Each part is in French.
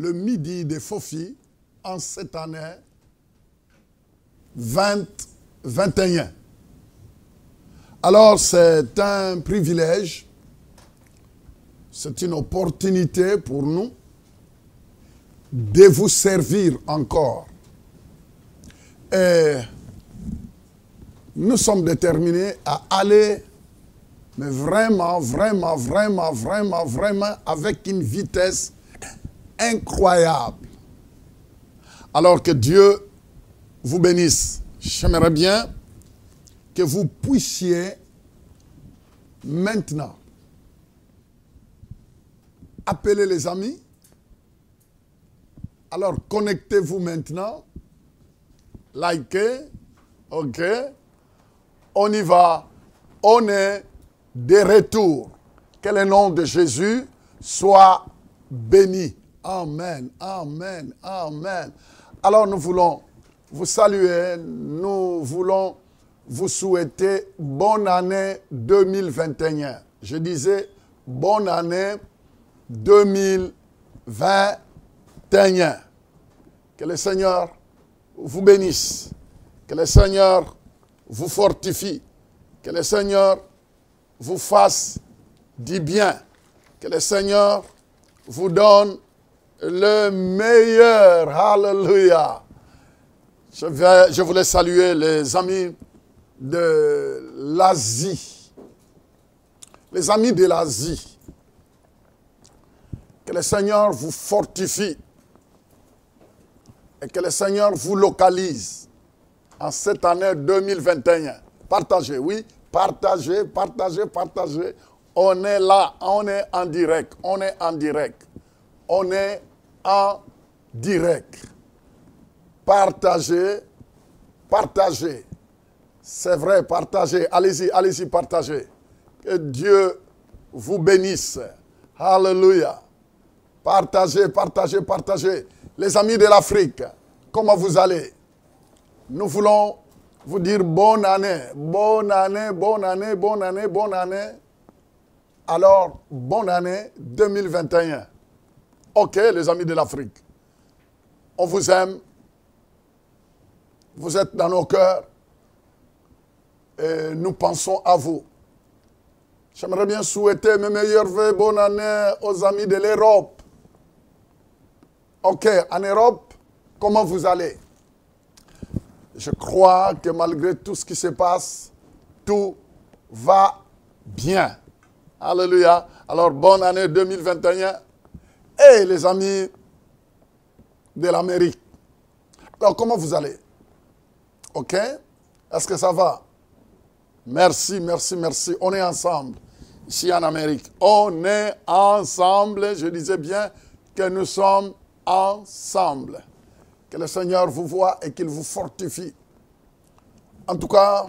le midi des Fofi en cette année 2021. Alors, c'est un privilège, c'est une opportunité pour nous de vous servir encore. Et nous sommes déterminés à aller, mais vraiment, vraiment, vraiment, vraiment, vraiment, avec une vitesse incroyable. Alors que Dieu vous bénisse. J'aimerais bien que vous puissiez maintenant appeler les amis. Alors connectez-vous maintenant. Likez. OK. On y va. On est de retour. Que le nom de Jésus soit béni. Amen. Amen. Amen. Alors nous voulons vous saluer. Nous voulons vous souhaiter bonne année 2021. Je disais bonne année 2021. Que le Seigneur vous bénisse. Que le Seigneur vous fortifie. Que le Seigneur vous fasse du bien. Que le Seigneur vous donne le meilleur. Alléluia. Je voulais saluer les amis de l'Asie. Les amis de l'Asie. Que le Seigneur vous fortifie. Et que le Seigneur vous localise en cette année 2021. Partagez, oui. Partagez, partagez, partagez. On est là, on est en direct. On est en direct. On est en direct. Partagez, partagez. C'est vrai, partagez. Allez-y, allez-y, partagez. Que Dieu vous bénisse. Alléluia. Partagez, partagez, partagez. Les amis de l'Afrique, comment vous allez? Nous voulons vous dire bonne année. Bonne année, bonne année, bonne année, bonne année. Alors, bonne année 2021. OK, les amis de l'Afrique. On vous aime. Vous êtes dans nos cœurs. Et nous pensons à vous. J'aimerais bien souhaiter mes meilleurs vœux, bonne année aux amis de l'Europe. OK, en Europe, comment vous allez? Je crois que malgré tout ce qui se passe, tout va bien. Alléluia. Alors, bonne année 2021. Et les amis de l'Amérique. Alors, comment vous allez? OK? Est-ce que ça va? Merci, merci, merci. On est ensemble, ici en Amérique. On est ensemble. Je disais bien que nous sommes ensemble. Que le Seigneur vous voie et qu'il vous fortifie. En tout cas,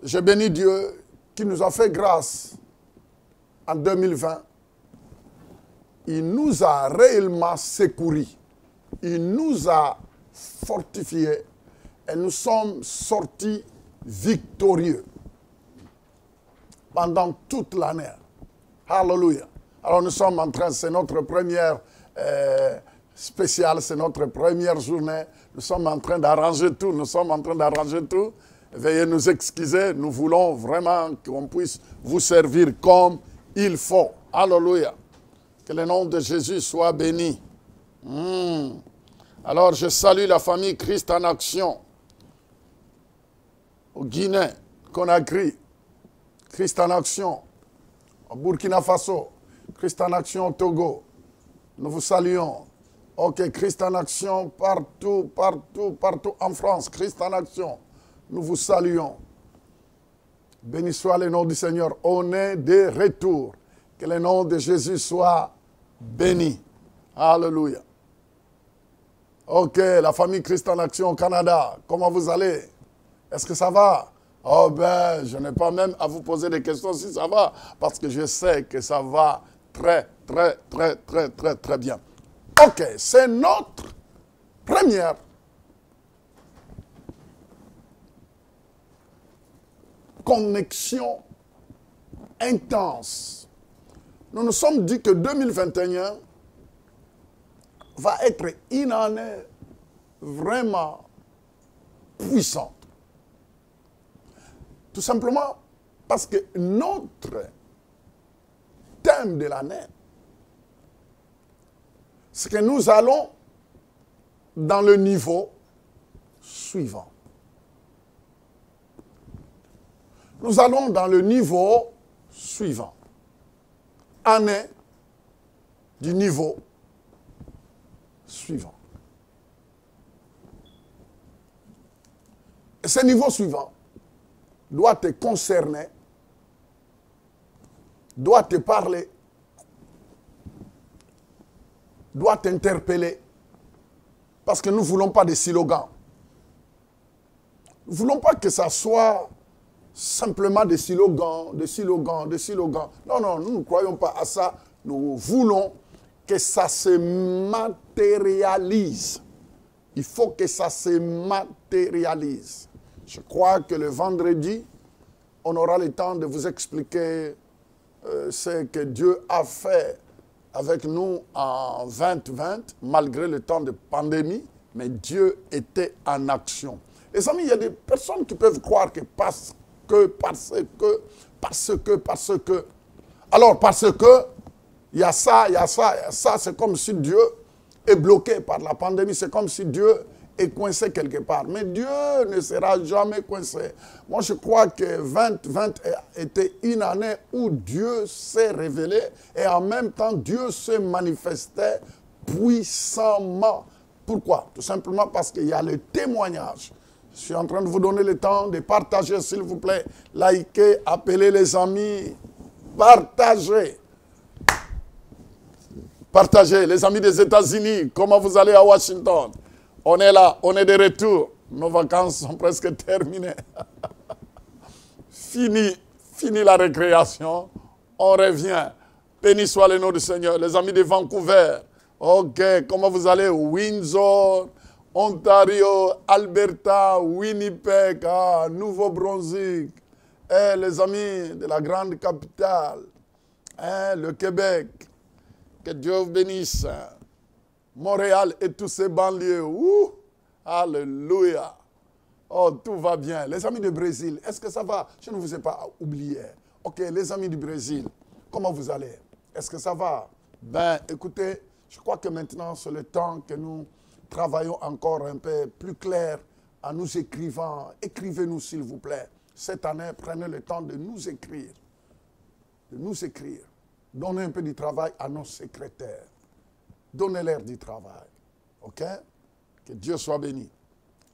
je bénis Dieu qui nous a fait grâce en 2020. Il nous a réellement secourus. Il nous a fortifiés. Et nous sommes sortis victorieux pendant toute l'année. Alléluia. Alors nous sommes en train, c'est notre première spéciale, c'est notre première journée. Nous sommes en train d'arranger tout, nous sommes en train d'arranger tout. Veuillez nous excuser, nous voulons vraiment qu'on puisse vous servir comme il faut. Alléluia. Que le nom de Jésus soit béni. Alors je salue la famille Christ en action. Au Guinée, Conakry, Christ en action. Au Burkina Faso, Christ en action au Togo. Nous vous saluons. OK, Christ en action partout, partout, partout en France. Christ en action. Nous vous saluons. Béni soit le nom du Seigneur. On est de retour. Que le nom de Jésus soit béni. Alléluia. OK, la famille Christ en action au Canada. Comment vous allez? Est-ce que ça va? Oh ben, je n'ai pas même à vous poser des questions si ça va, parce que je sais que ça va très, très, très, très, très, très bien. OK, c'est notre première connexion intense. Nous nous sommes dit que 2021 va être une année vraiment puissante. Tout simplement parce que notre thème de l'année, c'est que nous allons dans le niveau suivant. Nous allons dans le niveau suivant. Année du niveau suivant. Et ce niveau suivant doit te concerner, doit te parler, doit t'interpeller, parce que nous ne voulons pas de slogans. Nous ne voulons pas que ça soit simplement des slogans, des slogans, des slogans. Non, non, nous ne croyons pas à ça. Nous voulons que ça se matérialise. Il faut que ça se matérialise. Je crois que le vendredi, on aura le temps de vous expliquer ce que Dieu a fait avec nous en 2020, malgré le temps de pandémie, mais Dieu était en action. Les amis, il y a des personnes qui peuvent croire que parce que. Alors, parce que, il y a ça, c'est comme si Dieu est bloqué par la pandémie, c'est comme si Dieu est coincé quelque part. Mais Dieu ne sera jamais coincé. Moi, je crois que 2020 était une année où Dieu s'est révélé et en même temps, Dieu se manifestait puissamment. Pourquoi? Tout simplement parce qu'il y a le témoignage. Je suis en train de vous donner le temps de partager, s'il vous plaît. Likez, appelez les amis, partagez. Partagez, les amis des États-Unis, comment vous allez à Washington? On est là, on est de retour. Nos vacances sont presque terminées. Fini la récréation. On revient. Béni soit le nom du Seigneur. Les amis de Vancouver. Ok, comment vous allez? Windsor, Ontario, Alberta, Winnipeg, Nouveau-Brunswick. Les amis de la grande capitale, le Québec. Que Dieu vous bénisse. Montréal et tous ces banlieues. Ouh, alléluia. Oh, tout va bien. Les amis du Brésil, est-ce que ça va? Je ne vous ai pas oublié. Ok, les amis du Brésil, comment vous allez? Est-ce que ça va? Ben, écoutez, je crois que maintenant, c'est le temps que nous travaillons encore un peu plus clair en nous écrivant. Écrivez-nous, s'il vous plaît. Cette année, prenez le temps de nous écrire. De nous écrire. Donnez un peu du travail à nos secrétaires. Donnez-leur du travail. OK? Que Dieu soit béni.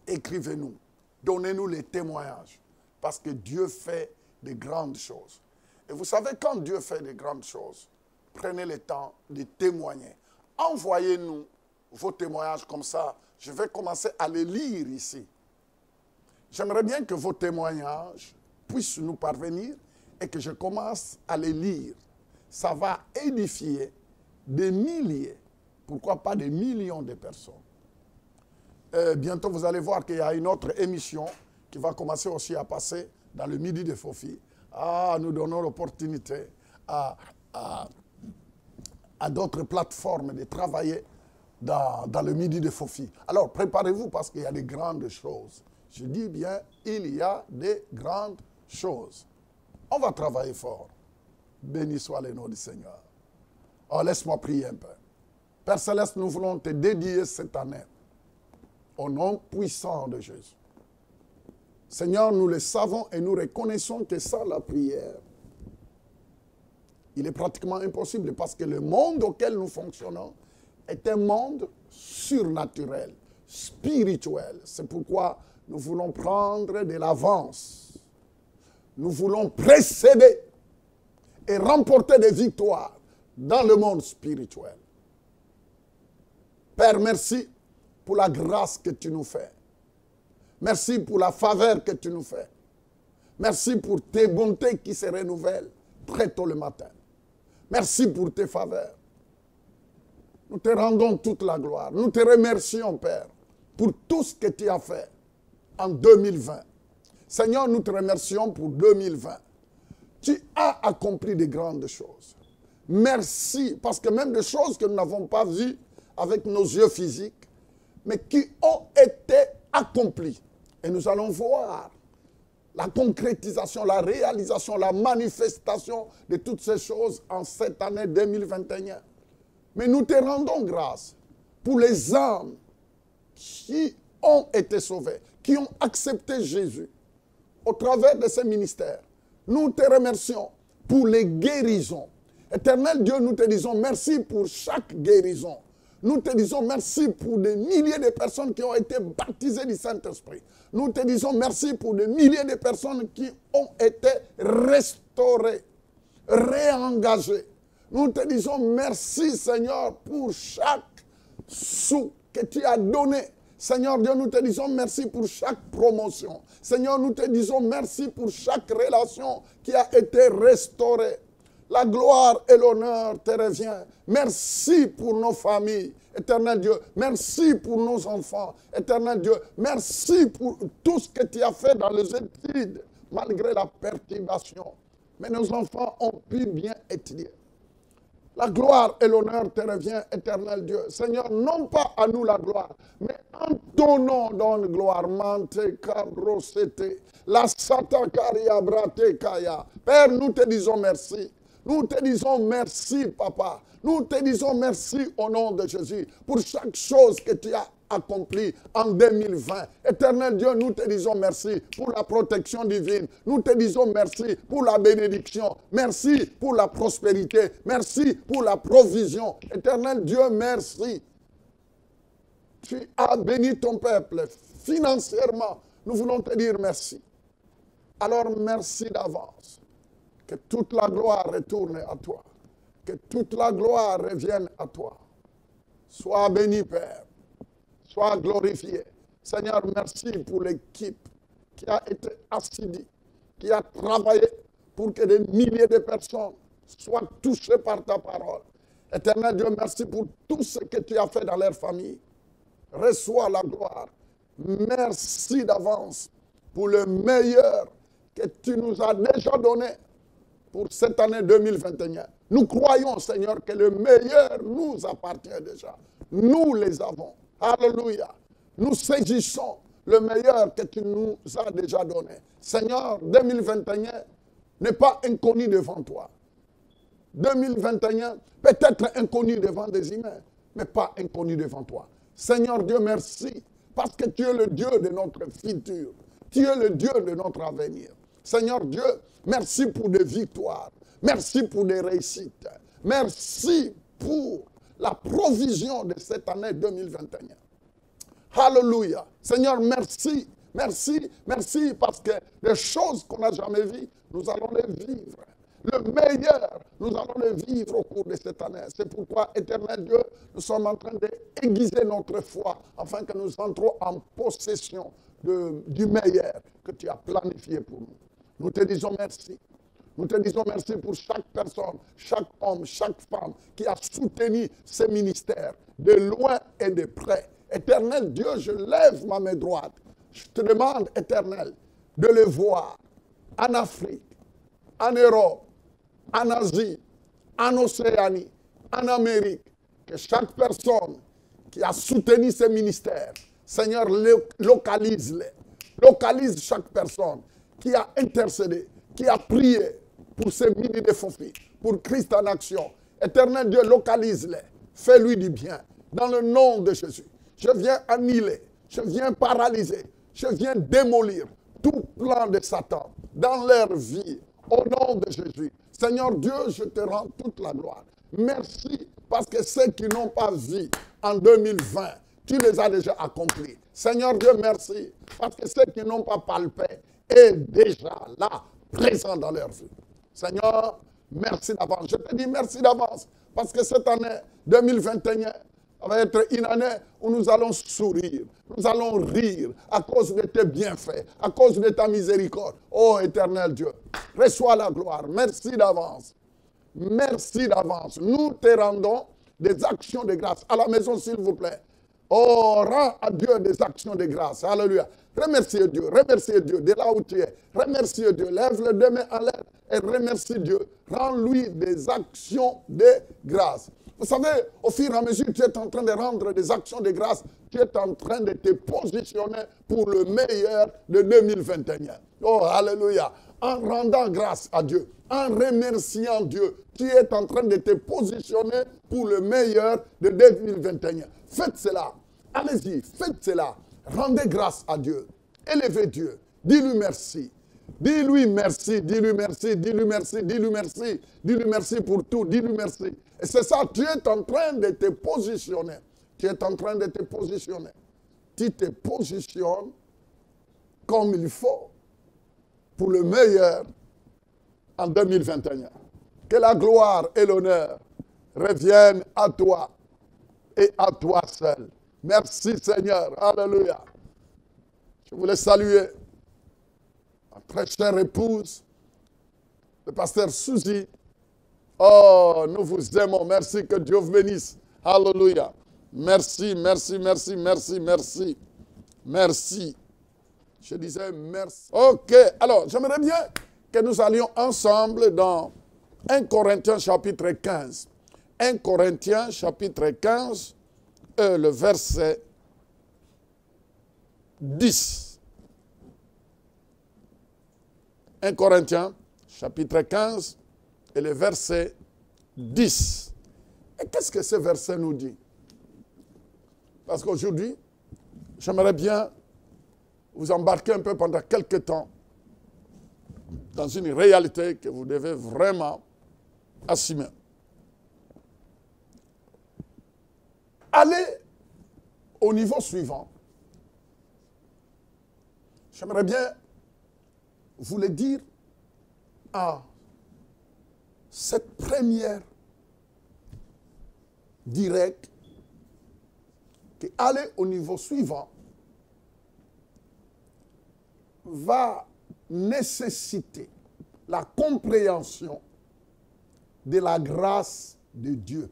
Écrivez-nous. Donnez-nous les témoignages. Parce que Dieu fait de grandes choses. Et vous savez, quand Dieu fait de grandes choses, prenez le temps de témoigner. Envoyez-nous vos témoignages comme ça. Je vais commencer à les lire ici. J'aimerais bien que vos témoignages puissent nous parvenir et que je commence à les lire. Ça va édifier des milliers, pourquoi pas des millions de personnes. Bientôt, vous allez voir qu'il y a une autre émission qui va commencer aussi à passer dans le Midi de Fofi. Nous donnons l'opportunité à d'autres plateformes de travailler dans le Midi de Fofi. Alors, préparez-vous parce qu'il y a des grandes choses. Je dis bien, il y a des grandes choses. On va travailler fort. Béni soit le nom du Seigneur. Oh, laisse-moi prier un peu. Père Céleste, nous voulons te dédier cette année au nom puissant de Jésus. Seigneur, nous le savons et nous reconnaissons que sans la prière, il est pratiquement impossible parce que le monde auquel nous fonctionnons est un monde surnaturel, spirituel. C'est pourquoi nous voulons prendre de l'avance. Nous voulons précéder et remporter des victoires dans le monde spirituel. Père, merci pour la grâce que tu nous fais. Merci pour la faveur que tu nous fais. Merci pour tes bontés qui se renouvellent très tôt le matin. Merci pour tes faveurs. Nous te rendons toute la gloire. Nous te remercions, Père, pour tout ce que tu as fait en 2020. Seigneur, nous te remercions pour 2020. Tu as accompli de grandes choses. Merci, parce que même des choses que nous n'avons pas vues avec nos yeux physiques, mais qui ont été accomplis. Et nous allons voir la concrétisation, la réalisation, la manifestation de toutes ces choses en cette année 2021. Mais nous te rendons grâce pour les âmes qui ont été sauvées, qui ont accepté Jésus au travers de ces ministères. Nous te remercions pour les guérisons. Éternel Dieu, nous te disons merci pour chaque guérison. Nous te disons merci pour des milliers de personnes qui ont été baptisées du Saint-Esprit. Nous te disons merci pour des milliers de personnes qui ont été restaurées, réengagées. Nous te disons merci, Seigneur, pour chaque sou que tu as donné. Seigneur Dieu, nous te disons merci pour chaque promotion. Seigneur, nous te disons merci pour chaque relation qui a été restaurée. La gloire et l'honneur te revient. Merci pour nos familles, éternel Dieu. Merci pour nos enfants, éternel Dieu. Merci pour tout ce que tu as fait dans les études, malgré la perturbation. Mais nos enfants ont pu bien étudier. La gloire et l'honneur te revient, éternel Dieu. Seigneur, non pas à nous la gloire, mais en ton nom donne gloire. Mante cabrosete, la satakaria brate kaya. Père, nous te disons merci. Nous te disons merci, Papa. Nous te disons merci au nom de Jésus pour chaque chose que tu as accomplie en 2020. Éternel Dieu, nous te disons merci pour la protection divine. Nous te disons merci pour la bénédiction. Merci pour la prospérité. Merci pour la provision. Éternel Dieu, merci. Tu as béni ton peuple financièrement. Nous voulons te dire merci. Alors merci d'avance. Que toute la gloire retourne à toi. Que toute la gloire revienne à toi. Sois béni, Père. Sois glorifié. Seigneur, merci pour l'équipe qui a été assidue, qui a travaillé pour que des milliers de personnes soient touchées par ta parole. Éternel Dieu, merci pour tout ce que tu as fait dans leur famille. Reçois la gloire. Merci d'avance pour le meilleur que tu nous as déjà donné pour cette année 2021. Nous croyons, Seigneur, que le meilleur nous appartient déjà. Nous les avons. Alléluia. Nous saisissons le meilleur que tu nous as déjà donné. Seigneur, 2021 n'est pas inconnu devant toi. 2021 peut être inconnu devant des humains, mais pas inconnu devant toi. Seigneur Dieu, merci, parce que tu es le Dieu de notre futur. Tu es le Dieu de notre avenir. Seigneur Dieu, merci pour des victoires. Merci pour des réussites. Merci pour la provision de cette année 2021. Alléluia. Seigneur, merci. Merci, merci parce que les choses qu'on n'a jamais vues, nous allons les vivre. Le meilleur, nous allons le vivre au cours de cette année. C'est pourquoi, éternel Dieu, nous sommes en train d'aiguiser notre foi afin que nous entrons en possession du meilleur que tu as planifié pour nous. Nous te disons merci. Nous te disons merci pour chaque personne, chaque homme, chaque femme qui a soutenu ces ministères de loin et de près. Éternel Dieu, je lève ma main droite. Je te demande, éternel, de le voir en Afrique, en Europe, en Asie, en Océanie, en Amérique. Que chaque personne qui a soutenu ces ministères, Seigneur, localise-les. Localise chaque personne qui a intercédé, qui a prié pour ces milliers de faux filles, pour Christ en action. Éternel Dieu, localise-les. Fais-lui du bien. Dans le nom de Jésus. Je viens annihiler, je viens paralyser, je viens démolir tout plan de Satan dans leur vie. Au nom de Jésus. Seigneur Dieu, je te rends toute la gloire. Merci parce que ceux qui n'ont pas vu en 2020, tu les as déjà accomplis. Seigneur Dieu, merci parce que ceux qui n'ont pas palpé est déjà là, présent dans leur vie. Seigneur, merci d'avance. Je te dis merci d'avance parce que cette année 2021 va être une année où nous allons sourire, nous allons rire à cause de tes bienfaits, à cause de ta miséricorde. Oh éternel Dieu, reçois la gloire. Merci d'avance. Merci d'avance. Nous te rendons des actions de grâce. À la maison, s'il vous plaît. Oh, rends à Dieu des actions de grâce. Alléluia. Remerciez Dieu de là où tu es. Remerciez Dieu. Lève les deux mains en l'air et remercie Dieu. Rends-lui des actions de grâce. Vous savez, au fur et à mesure que tu es en train de rendre des actions de grâce, tu es en train de te positionner pour le meilleur de 2021. Oh, alléluia. En rendant grâce à Dieu, en remerciant Dieu, tu es en train de te positionner pour le meilleur de 2021. Faites cela. Allez-y, faites cela. Rendez grâce à Dieu. Élevez Dieu. Dis-lui merci. Dis-lui merci, dis-lui merci, dis-lui merci, dis-lui merci, dis-lui merci pour tout, dis-lui merci. Et c'est ça, tu es en train de te positionner. Tu es en train de te positionner. Tu te positionnes comme il faut pour le meilleur en 2021. Que la gloire et l'honneur reviennent à toi et à toi seul. Merci Seigneur. Alléluia. Je voulais saluer ma très chère épouse, le pasteur Suzy. Oh, nous vous aimons. Merci, que Dieu vous bénisse. Alléluia. Merci, merci, merci, merci, merci. Merci. Je disais merci. Ok, alors j'aimerais bien que nous allions ensemble dans 1 Corinthiens chapitre 15. 1 Corinthiens chapitre 15, le verset 10. 1 Corinthiens chapitre 15 et le verset 10. Et qu'est-ce que ce verset nous dit? Parce qu'aujourd'hui, j'aimerais bien vous embarquer un peu pendant quelques temps dans une réalité que vous devez vraiment assumer. Allez au niveau suivant. J'aimerais bien vous le dire à cette première directe, que aller au niveau suivant va nécessiter la compréhension de la grâce de Dieu.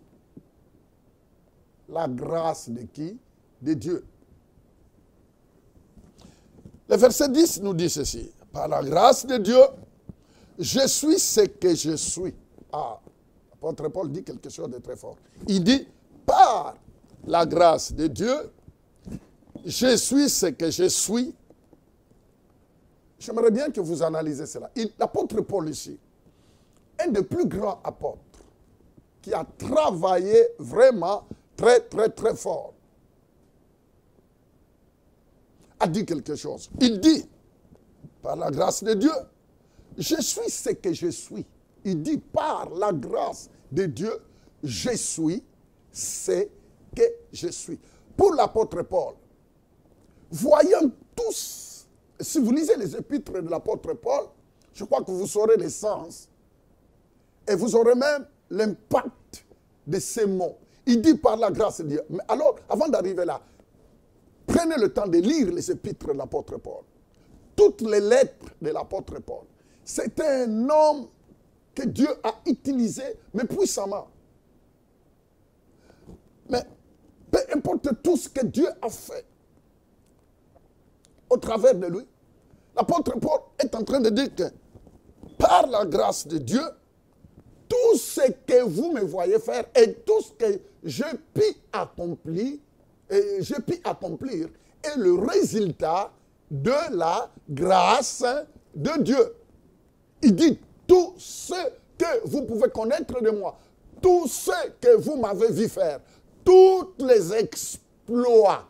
La grâce de qui? De Dieu. Le verset 10 nous dit ceci. Par la grâce de Dieu, je suis ce que je suis. Ah, l'apôtre Paul dit quelque chose de très fort. Il dit, par la grâce de Dieu, je suis ce que je suis. J'aimerais bien que vous analysez cela. L'apôtre Paul ici, un des plus grands apôtres, qui a travaillé vraiment très, très, très fort, a dit quelque chose. Il dit, par la grâce de Dieu, je suis ce que je suis. Il dit, par la grâce de Dieu, je suis ce que je suis. Pour l'apôtre Paul, voyant tous, si vous lisez les épîtres de l'apôtre Paul, je crois que vous saurez le sens et vous aurez même l'impact de ces mots. Il dit par la grâce de Dieu. Mais alors, avant d'arriver là, prenez le temps de lire les épîtres de l'apôtre Paul. Toutes les lettres de l'apôtre Paul. C'est un homme que Dieu a utilisé, mais puissamment. Mais peu importe tout ce que Dieu a fait au travers de lui, l'apôtre Paul est en train de dire que par la grâce de Dieu, tout ce que vous me voyez faire et tout ce que je puis accomplir, est le résultat de la grâce de Dieu. Il dit tout ce que vous pouvez connaître de moi, tout ce que vous m'avez vu faire, tous les exploits,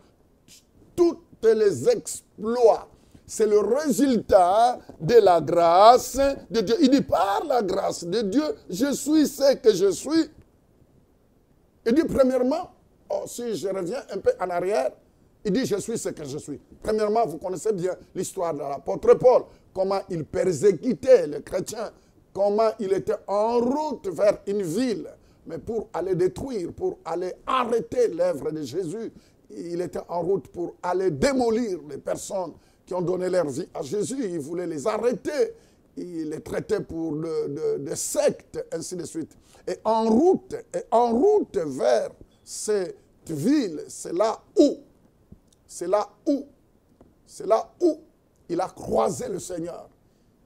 c'est le résultat de la grâce de Dieu. Il dit, par la grâce de Dieu, je suis ce que je suis. Il dit, premièrement, si je reviens un peu en arrière, il dit, je suis ce que je suis. Premièrement, vous connaissez bien l'histoire de l'apôtre Paul, comment il persécutait les chrétiens, comment il était en route vers une ville, mais pour aller détruire, pour aller arrêter l'œuvre de Jésus. Il était en route pour aller démolir les personnes qui ont donné leur vie à Jésus. Il voulait les arrêter. Il les traitait pour de sectes, ainsi de suite. Et en route vers cette ville, c'est là où il a croisé le Seigneur.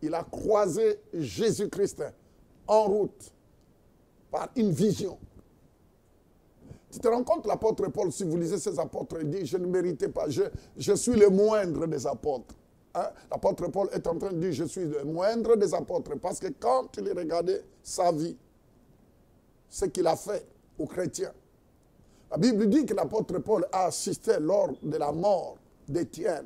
Il a croisé Jésus-Christ en route par une vision. Tu te rends compte, l'apôtre Paul, si vous lisez ses apôtres, il dit, je ne méritais pas, je suis le moindre des apôtres. Hein? L'apôtre Paul est en train de dire, je suis le moindre des apôtres, parce que quand il regardait sa vie, ce qu'il a fait aux chrétiens, la Bible dit que l'apôtre Paul a assisté lors de la mort d'Étienne.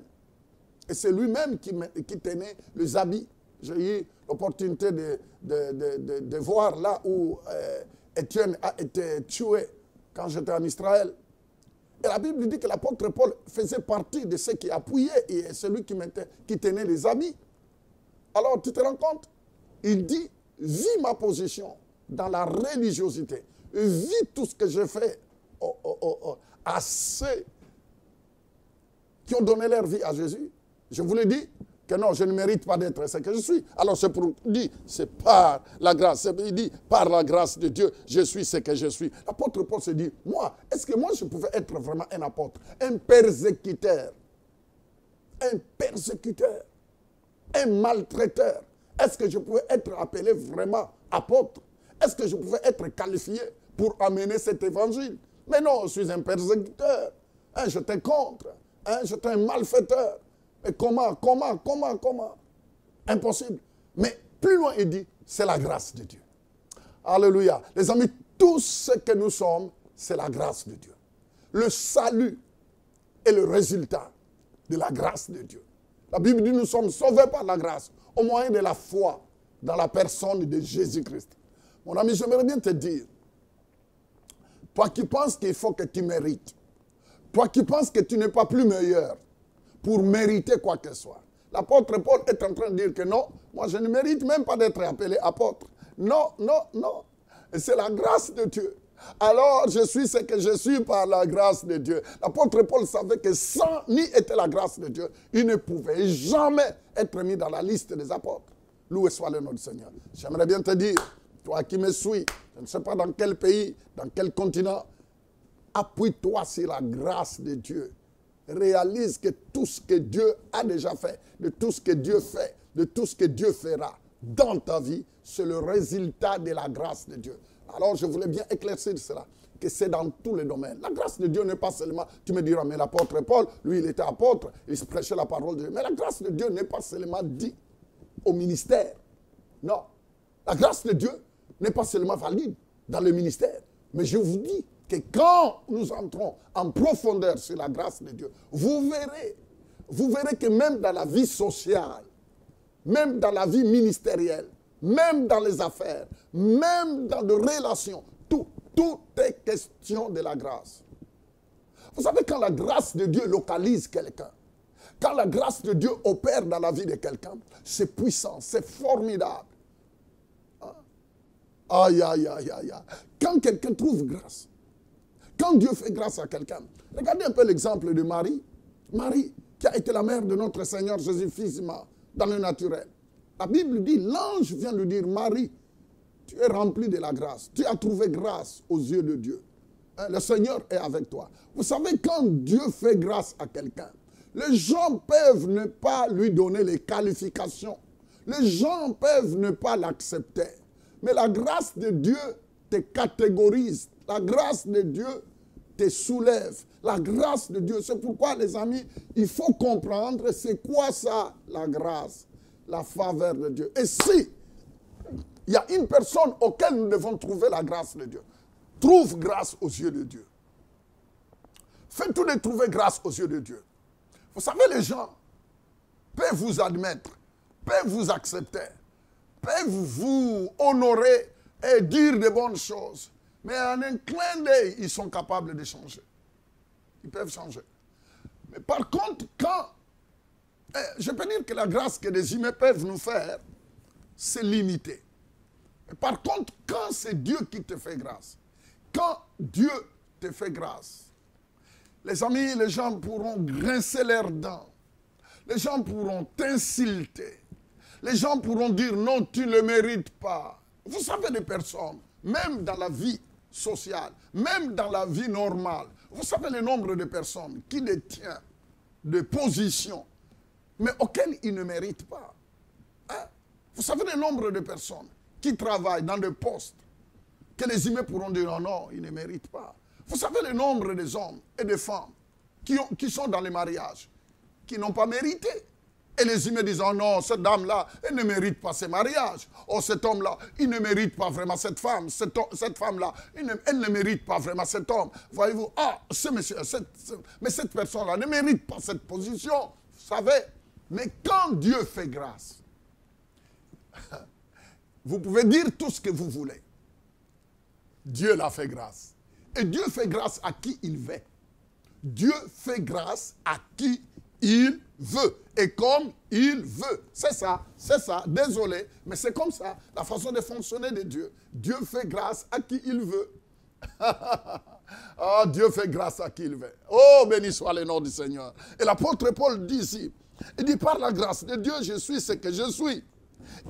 Et c'est lui-même qui tenait les habits. J'ai eu l'opportunité de voir là où Étienne a été tué quand j'étais en Israël. Et la Bible dit que l'apôtre Paul faisait partie de ceux qui appuyaient et celui qui tenait les habits. Alors tu te rends compte? Il dit, vis ma position dans la religiosité. Vis tout ce que j'ai fait à ceux qui ont donné leur vie à Jésus. Je vous l'ai dit que non, je ne mérite pas d'être ce que je suis. Alors c'est pour dire, c'est par la grâce. Il dit, par la grâce de Dieu, je suis ce que je suis. L'apôtre Paul se dit, moi, est-ce que moi je pouvais être vraiment un apôtre, un persécuteur, un maltraiteur? Est-ce que je pouvais être appelé vraiment apôtre? Est-ce que je pouvais être qualifié pour amener cet évangile? Mais non, je suis un persécuteur. Hein, j'étais contre. Hein, j'étais un malfaiteur. Mais comment? Impossible. Mais plus loin, il dit, c'est la grâce de Dieu. Alléluia. Les amis, tout ce que nous sommes, c'est la grâce de Dieu. Le salut est le résultat de la grâce de Dieu. La Bible dit, nous sommes sauvés par la grâce, au moyen de la foi dans la personne de Jésus-Christ. Mon ami, j'aimerais bien te dire, toi qui penses qu'il faut que tu mérites, toi qui penses que tu n'es pas plus meilleur pour mériter quoi que ce soit. L'apôtre Paul est en train de dire que non, moi je ne mérite même pas d'être appelé apôtre. Non. C'est la grâce de Dieu. Alors je suis ce que je suis par la grâce de Dieu. L'apôtre Paul savait que sans ni était la grâce de Dieu, il ne pouvait jamais être mis dans la liste des apôtres. Loué soit le nom du Seigneur. J'aimerais bien te dire, toi qui me suis, je ne sais pas dans quel pays, dans quel continent, appuie-toi sur la grâce de Dieu. Réalise que tout ce que Dieu a déjà fait, de tout ce que Dieu fait, de tout ce que Dieu fera dans ta vie, c'est le résultat de la grâce de Dieu. Alors je voulais bien éclaircir cela, que c'est dans tous les domaines. La grâce de Dieu n'est pas seulement, tu me diras, mais l'apôtre Paul, lui il était apôtre, il prêchait la parole de Dieu. Mais la grâce de Dieu n'est pas seulement dit au ministère. Non. La grâce de Dieu n'est pas seulement valide dans le ministère. Mais je vous dis que quand nous entrons en profondeur sur la grâce de Dieu, vous verrez que même dans la vie sociale, même dans la vie ministérielle, même dans les affaires, même dans les relations, tout est question de la grâce. Vous savez, quand la grâce de Dieu localise quelqu'un, quand la grâce de Dieu opère dans la vie de quelqu'un, c'est puissant, c'est formidable. Aïe. Quand quelqu'un trouve grâce, quand Dieu fait grâce à quelqu'un, regardez un peu l'exemple de Marie. Marie, qui a été la mère de notre Seigneur Jésus physiquement, dans le naturel. La Bible dit, l'ange vient lui dire, Marie, tu es remplie de la grâce. Tu as trouvé grâce aux yeux de Dieu. Le Seigneur est avec toi. Vous savez, quand Dieu fait grâce à quelqu'un, les gens peuvent ne pas lui donner les qualifications. Les gens peuvent ne pas l'accepter. Mais la grâce de Dieu te catégorise. La grâce de Dieu te soulève. La grâce de Dieu. C'est pourquoi, les amis, il faut comprendre c'est quoi ça, la grâce, la faveur de Dieu. Et si il y a une personne auquel nous devons trouver la grâce de Dieu, trouve grâce aux yeux de Dieu. Fais tout de trouver grâce aux yeux de Dieu. Vous savez, les gens peuvent vous admettre, peuvent vous accepter, peuvent vous honorer et dire de bonnes choses. Mais en un clin d'œil, ils sont capables de changer. Ils peuvent changer. Mais par contre, quand... je peux dire que la grâce que les humains peuvent nous faire, c'est limité. Mais par contre, quand c'est Dieu qui te fait grâce, quand Dieu te fait grâce, les amis, les gens pourront grincer leurs dents. Les gens pourront t'insulter. Les gens pourront dire non, tu ne le mérites pas. Vous savez des personnes, même dans la vie sociale, même dans la vie normale, vous savez le nombre de personnes qui détiennent des positions, mais auxquelles ils ne méritent pas. Hein? Vous savez le nombre de personnes qui travaillent dans des postes que les humains pourront dire non, ils ne méritent pas. Vous savez le nombre des hommes et des femmes qui sont dans les mariages, qui n'ont pas mérité. Et les humains disent, oh non, cette dame-là, elle ne mérite pas ce mariage. Oh, cet homme-là, il ne mérite pas vraiment cette femme. Cette femme-là, elle ne mérite pas vraiment cet homme. Voyez-vous, ah, ce monsieur, mais cette personne-là ne mérite pas cette position. Vous savez, mais quand Dieu fait grâce, vous pouvez dire tout ce que vous voulez. Dieu l'a fait grâce. Et Dieu fait grâce à qui il veut. Dieu fait grâce à qui il veut. Et comme il veut. C'est ça, désolé, mais c'est comme ça, la façon de fonctionner de Dieu. Dieu fait grâce à qui il veut. Oh, Dieu fait grâce à qui il veut. Oh, béni soit le nom du Seigneur. Et l'apôtre Paul dit ici, il dit, par la grâce de Dieu, je suis ce que je suis.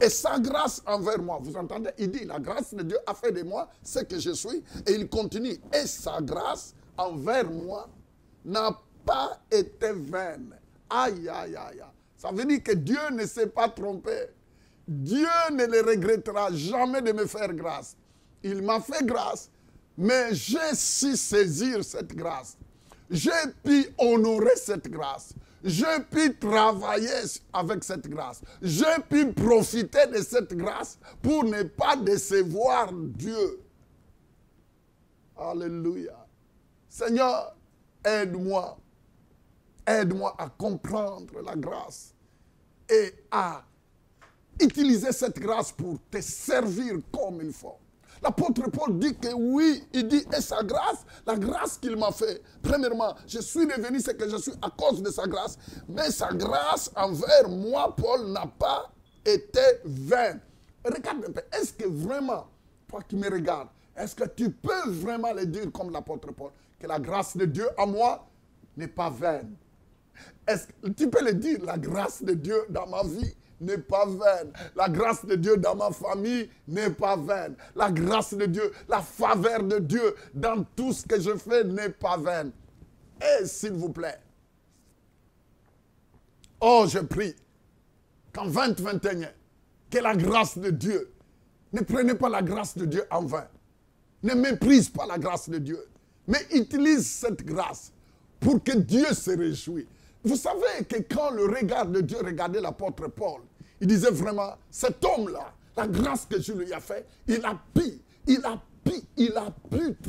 Et sa grâce envers moi, vous entendez, il dit, la grâce de Dieu a fait de moi ce que je suis. Et il continue, et sa grâce envers moi n'a pas été vaine. Aïe, aïe, aïe. Ça veut dire que Dieu ne s'est pas trompé. Dieu ne le regrettera jamais de me faire grâce. Il m'a fait grâce, mais j'ai su saisir cette grâce. J'ai pu honorer cette grâce. J'ai pu travailler avec cette grâce. J'ai pu profiter de cette grâce pour ne pas décevoir Dieu. Alléluia. Seigneur, aide-moi. Aide-moi à comprendre la grâce et à utiliser cette grâce pour te servir comme il faut. L'apôtre Paul dit que oui, il dit, et sa grâce, la grâce qu'il m'a fait. Premièrement, je suis devenu ce que je suis à cause de sa grâce, mais sa grâce envers moi, Paul, n'a pas été vaine. Regarde un peu, est-ce que vraiment, toi qui me regardes, est-ce que tu peux vraiment le dire comme l'apôtre Paul, que la grâce de Dieu à moi n'est pas vaine? Est-ce que tu peux le dire, la grâce de Dieu dans ma vie n'est pas vaine. La grâce de Dieu dans ma famille n'est pas vaine. La grâce de Dieu, la faveur de Dieu dans tout ce que je fais n'est pas vaine. Et s'il vous plaît, oh je prie qu'en 2021, que la grâce de Dieu, ne prenez pas la grâce de Dieu en vain. Ne méprise pas la grâce de Dieu. Mais utilise cette grâce pour que Dieu se réjouisse. Vous savez que quand le regard de Dieu regardait l'apôtre Paul, il disait vraiment, cet homme-là, la grâce que je lui ai faite, il a pu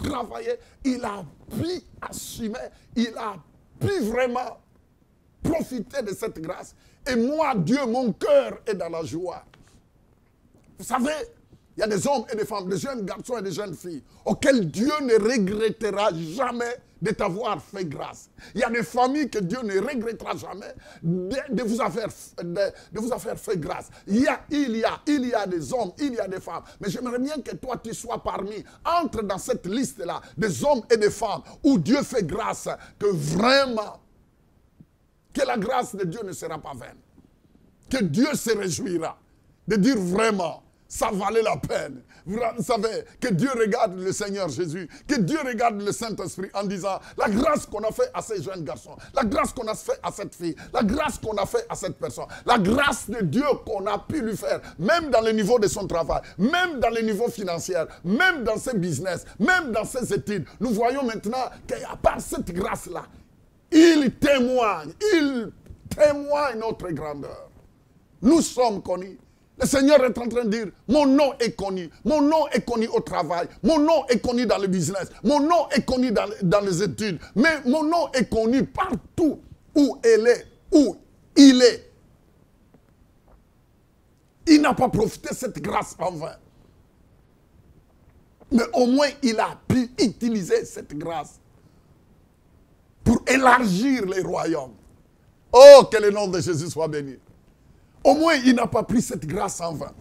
travailler, il a pu assumer, il a pu vraiment profiter de cette grâce. Et moi, Dieu, mon cœur est dans la joie. Vous savez, il y a des hommes et des femmes, des jeunes garçons et des jeunes filles, auxquels Dieu ne regrettera jamais de t'avoir fait grâce. Il y a des familles que Dieu ne regrettera jamais de vous avoir fait grâce. Il y a des hommes, il y a des femmes. Mais j'aimerais bien que toi, tu sois parmi, entre dans cette liste-là, des hommes et des femmes, où Dieu fait grâce, que vraiment, que la grâce de Dieu ne sera pas vaine. Que Dieu se réjouira de dire vraiment, ça valait la peine. Vous savez, que Dieu regarde le Seigneur Jésus, que Dieu regarde le Saint-Esprit en disant, la grâce qu'on a fait à ces jeunes garçons, la grâce qu'on a fait à cette fille, la grâce qu'on a fait à cette personne, la grâce de Dieu qu'on a pu lui faire, même dans le niveau de son travail, même dans le niveau financier, même dans ses business, même dans ses études. Nous voyons maintenant qu'à part cette grâce-là, il témoigne notre grandeur. Nous sommes connus. Le Seigneur est en train de dire, mon nom est connu au travail, mon nom est connu dans le business, mon nom est connu dans les études, mais mon nom est connu partout où il est. Il n'a pas profité de cette grâce en vain. Mais au moins, il a pu utiliser cette grâce pour élargir les royaumes. Oh, que le nom de Jésus soit béni. Au moins, il n'a pas pris cette grâce en vain.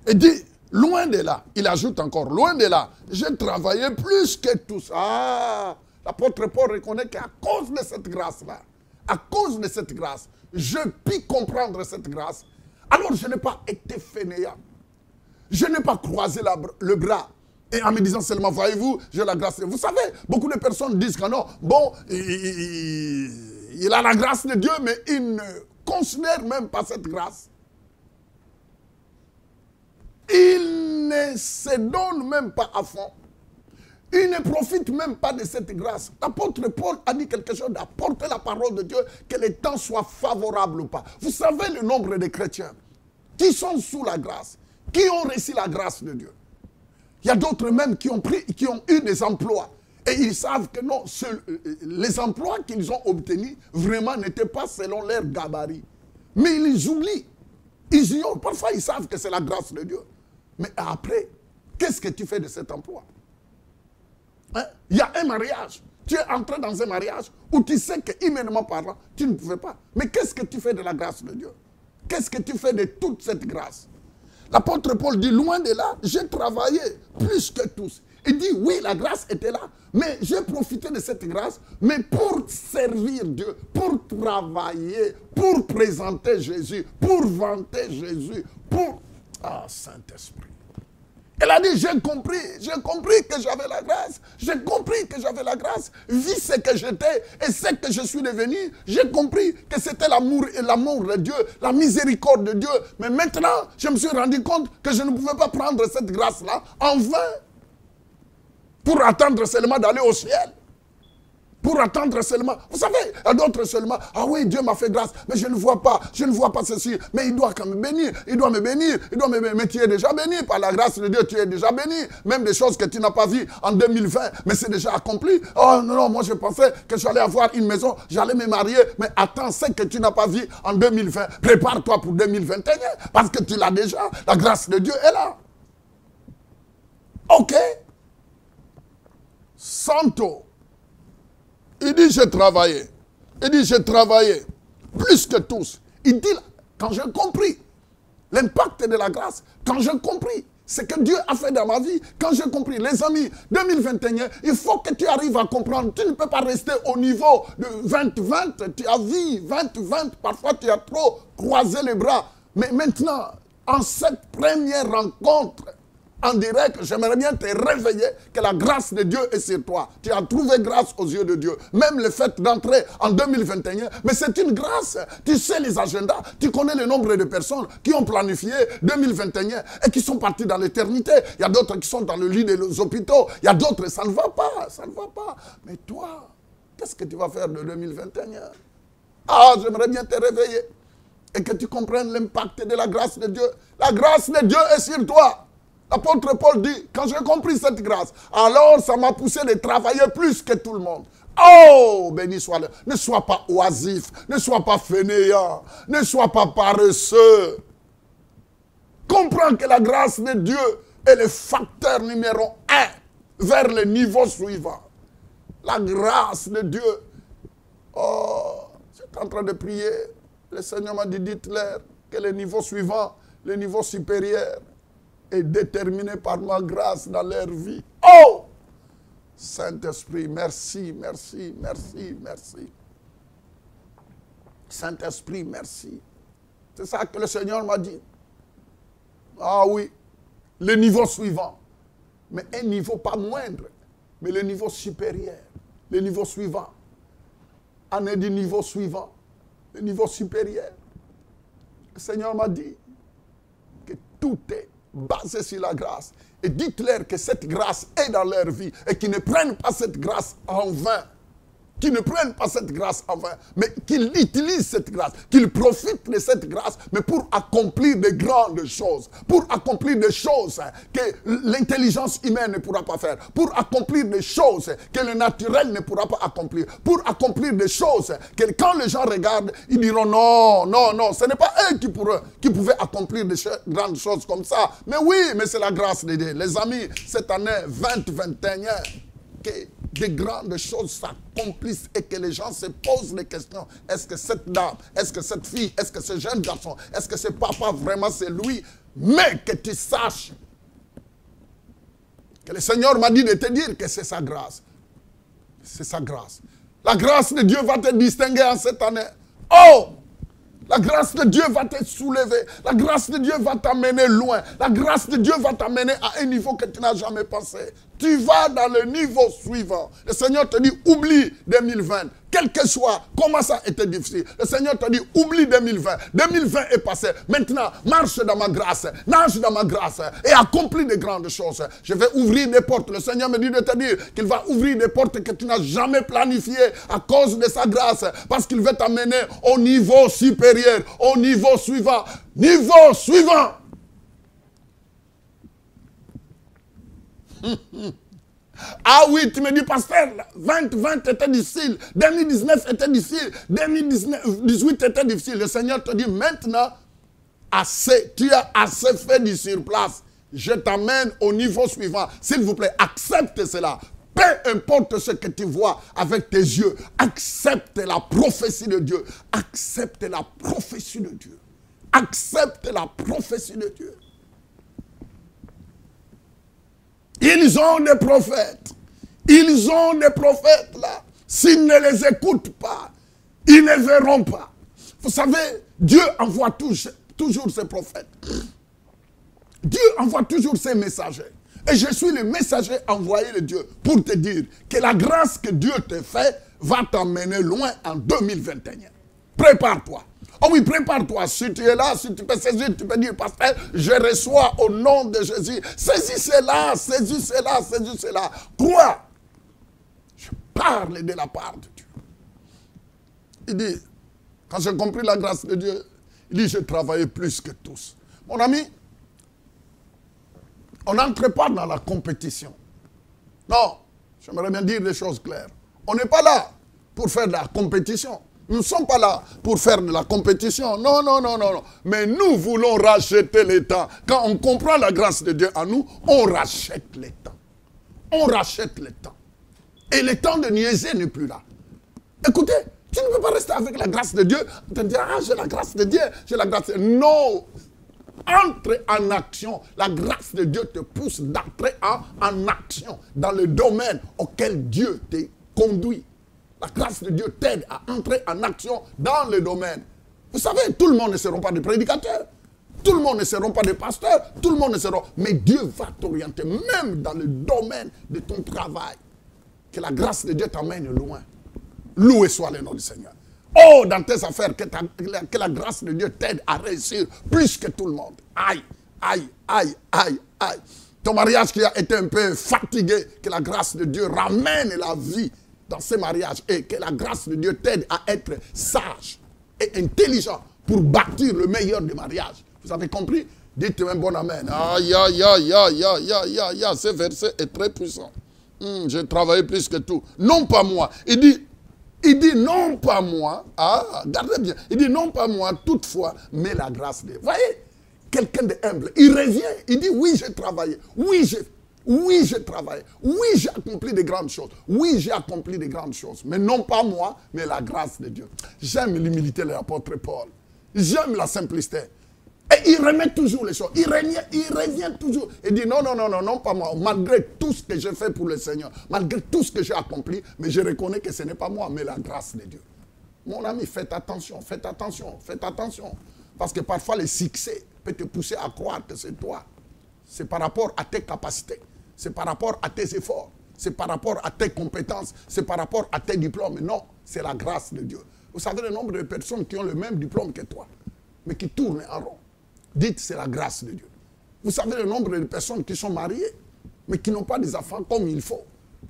Et dit, loin de là, il ajoute encore, loin de là, j'ai travaillé plus que tout ça. Ah, l'apôtre Paul reconnaît qu'à cause de cette grâce-là, à cause de cette grâce, je puis comprendre cette grâce. Alors, je n'ai pas été fainéant. Je n'ai pas croisé le bras. Et en me disant seulement, voyez-vous, j'ai la grâce. Vous savez, beaucoup de personnes disent que non, bon, il a la grâce de Dieu, mais il ne considère même pas cette grâce. Il ne se donne même pas à fond. Il ne profite même pas de cette grâce. L'apôtre Paul a dit quelque chose d'apporter la parole de Dieu, que les temps soient favorables ou pas. Vous savez le nombre de chrétiens qui sont sous la grâce, qui ont reçu la grâce de Dieu. Il y a d'autres même qui ont eu des emplois. Et ils savent que non, les emplois qu'ils ont obtenus vraiment n'étaient pas selon leur gabarit. Mais ils oublient. Ils ignorent. Parfois, ils savent que c'est la grâce de Dieu. Mais après, qu'est-ce que tu fais de cet emploi? Hein? Il y a un mariage. Tu es entré dans un mariage où tu sais que, humainement parlant, tu ne pouvais pas. Mais qu'est-ce que tu fais de la grâce de Dieu? Qu'est-ce que tu fais de toute cette grâce? L'apôtre Paul dit, loin de là, j'ai travaillé plus que tous. Il dit, oui, la grâce était là, mais j'ai profité de cette grâce, mais pour servir Dieu, pour travailler, pour présenter Jésus, pour vanter Jésus, pour... Ah, Saint-Esprit. Elle a dit, j'ai compris que j'avais la grâce, j'ai compris que j'avais la grâce, vu ce que j'étais et ce que je suis devenu, j'ai compris que c'était l'amour de Dieu, la miséricorde de Dieu. Mais maintenant, je me suis rendu compte que je ne pouvais pas prendre cette grâce-là en vain pour attendre seulement d'aller au ciel. Pour attendre seulement. Vous savez, il y a d'autres seulement. Ah oui, Dieu m'a fait grâce, mais je ne vois pas ceci. Mais il doit quand même bénir, il doit me bénir, mais tu es déjà béni par la grâce de Dieu, tu es déjà béni. Même des choses que tu n'as pas vues en 2020, mais c'est déjà accompli. Oh non, moi je pensais que j'allais avoir une maison, j'allais me marier, mais attends, ce que tu n'as pas vu en 2020, prépare-toi pour 2021, parce que tu l'as déjà, la grâce de Dieu est là. Ok. Santo. Il dit, j'ai travaillé. Il dit, j'ai travaillé plus que tous. Il dit, quand j'ai compris l'impact de la grâce, quand j'ai compris ce que Dieu a fait dans ma vie, quand j'ai compris, les amis, 2021, il faut que tu arrives à comprendre. Tu ne peux pas rester au niveau de 2020. Tu as vu 2020, parfois tu as trop croisé les bras. Mais maintenant, en cette première rencontre, en direct, j'aimerais bien te réveiller que la grâce de Dieu est sur toi. Tu as trouvé grâce aux yeux de Dieu. Même le fait d'entrer en 2021, mais c'est une grâce. Tu sais les agendas, tu connais le nombre de personnes qui ont planifié 2021 et qui sont parties dans l'éternité. Il y a d'autres qui sont dans le lit des hôpitaux. Il y a d'autres, ça ne va pas, ça ne va pas. Mais toi, qu'est-ce que tu vas faire de 2021? Ah, j'aimerais bien te réveiller et que tu comprennes l'impact de la grâce de Dieu. La grâce de Dieu est sur toi. L'apôtre Paul dit, quand j'ai compris cette grâce, alors ça m'a poussé de travailler plus que tout le monde. Oh, béni soit le. Ne sois pas oisif, ne sois pas fainéant, ne sois pas paresseux. Comprends que la grâce de Dieu est le facteur numéro 1 vers le niveau suivant. La grâce de Dieu. Oh, j'étais en train de prier. Le Seigneur m'a dit, dites-leur que le niveau suivant, le niveau supérieur, est déterminé par ma grâce dans leur vie. Oh! Saint-Esprit, merci, merci, merci, merci. Saint-Esprit, merci. C'est ça que le Seigneur m'a dit. Ah oui, le niveau suivant. Mais un niveau pas moindre, mais le niveau supérieur. Le niveau suivant. On est du niveau suivant. Le niveau supérieur. Le Seigneur m'a dit que tout est basé sur la grâce. Et dites-leur que cette grâce est dans leur vie et qu'ils ne prennent pas cette grâce en vain. Qu'ils ne prennent pas cette grâce en vain, mais qu'ils utilisent cette grâce, qu'ils profitent de cette grâce, mais pour accomplir de grandes choses, pour accomplir des choses que l'intelligence humaine ne pourra pas faire, pour accomplir des choses que le naturel ne pourra pas accomplir, pour accomplir des choses que quand les gens regardent, ils diront non, non, non, ce n'est pas eux qui pouvaient accomplir de grandes choses comme ça. Mais oui, mais c'est la grâce de Dieu. Les amis, cette année 2021, que des grandes choses s'accomplissent et que les gens se posent des questions. Est-ce que cette dame, est-ce que cette fille, est-ce que ce jeune garçon, est-ce que ce papa vraiment c'est lui? Mais que tu saches que le Seigneur m'a dit de te dire que c'est sa grâce. C'est sa grâce. La grâce de Dieu va te distinguer en cette année. Oh! La grâce de Dieu va te soulever. La grâce de Dieu va t'amener loin. La grâce de Dieu va t'amener à un niveau que tu n'as jamais pensé. Tu vas dans le niveau suivant. Le Seigneur te dit, oublie 2020. quel que soit, comment ça était difficile. Le Seigneur te dit, oublie 2020. 2020 est passé. Maintenant, marche dans ma grâce, nage dans ma grâce et accomplis de grandes choses. Je vais ouvrir des portes. Le Seigneur me dit de te dire qu'il va ouvrir des portes que tu n'as jamais planifiées à cause de sa grâce. Parce qu'il veut t'amener au niveau supérieur, au niveau suivant. Niveau suivant. Ah oui, tu me dis, pasteur, 2020 était difficile, 2019 était difficile, 2018 était difficile. Le Seigneur te dit, maintenant, assez, tu as assez fait du surplace. Je t'amène au niveau suivant. S'il vous plaît, accepte cela. Peu importe ce que tu vois avec tes yeux, accepte la prophétie de Dieu. Accepte la prophétie de Dieu. Accepte la prophétie de Dieu. Ils ont des prophètes. Ils ont des prophètes là. S'ils ne les écoutent pas, ils ne verront pas. Vous savez, Dieu envoie toujours ses prophètes. Dieu envoie toujours ses messagers. Et je suis le messager envoyé de Dieu pour te dire que la grâce que Dieu te fait va t'emmener loin en 2021. Prépare-toi. Oh oui, prépare-toi. Si tu es là, si tu peux saisir, tu peux dire, pasteur, je reçois au nom de Jésus. Saisis cela, saisis cela, saisis cela. Crois. Je parle de la part de Dieu. Il dit, quand j'ai compris la grâce de Dieu, il dit, j'ai travaillé plus que tous. Mon ami, on n'entre pas dans la compétition. Non, j'aimerais bien dire des choses claires. On n'est pas là pour faire de la compétition. Nous ne sommes pas là pour faire de la compétition. Non, non, non, non, non. Mais nous voulons racheter les temps. Quand on comprend la grâce de Dieu en nous, on rachète les temps. On rachète les temps. Et le temps de niaiser n'est plus là. Écoutez, tu ne peux pas rester avec la grâce de Dieu. Tu te dis, ah, j'ai la grâce de Dieu, j'ai la grâce de Dieu. Non. Entre en action. La grâce de Dieu te pousse d'entrer en action dans le domaine auquel Dieu te conduit. La grâce de Dieu t'aide à entrer en action dans le domaine. Vous savez, tout le monde ne sera pas des prédicateurs. Tout le monde ne sera pas des pasteurs. Tout le monde ne sera... Mais Dieu va t'orienter, même dans le domaine de ton travail. Que la grâce de Dieu t'emmène loin. Loué soit le nom du Seigneur. Oh, dans tes affaires, que la grâce de Dieu t'aide à réussir plus que tout le monde. Aïe, aïe, aïe, aïe, aïe. Ton mariage qui a été un peu fatigué, que la grâce de Dieu ramène la vie dans ce mariage et que la grâce de Dieu t'aide à être sage et intelligent pour bâtir le meilleur des mariages. Vous avez compris? Dites un bon amen. Aïe, aïe, aïe, aïe, aïe, aïe, aïe, aïe. Ce verset est très puissant. J'ai travaillé plus que tout. Non pas moi. Il dit non pas moi. Ah, gardez bien. Il dit non pas moi toutefois, mais la grâce de Dieu. Vous voyez, quelqu'un de humble. Il revient. Il dit oui, j'ai travaillé. Oui, j'ai travaillé. Oui, j'ai accompli de grandes choses. Oui, j'ai accompli de grandes choses. Mais non pas moi, mais la grâce de Dieu. J'aime l'humilité de l'apôtre Paul. J'aime la simplicité. Et il remet toujours les choses. Il revient toujours. Il dit non, non, non, non, non, pas moi. Malgré tout ce que j'ai fait pour le Seigneur, malgré tout ce que j'ai accompli, mais je reconnais que ce n'est pas moi, mais la grâce de Dieu. Mon ami, faites attention, faites attention, faites attention. Parce que parfois, le succès peut te pousser à croire que c'est toi. C'est par rapport à tes capacités. C'est par rapport à tes efforts. C'est par rapport à tes compétences. C'est par rapport à tes diplômes. Non, c'est la grâce de Dieu. Vous savez le nombre de personnes qui ont le même diplôme que toi, mais qui tournent en rond. Dites, c'est la grâce de Dieu. Vous savez le nombre de personnes qui sont mariées, mais qui n'ont pas des enfants comme il faut.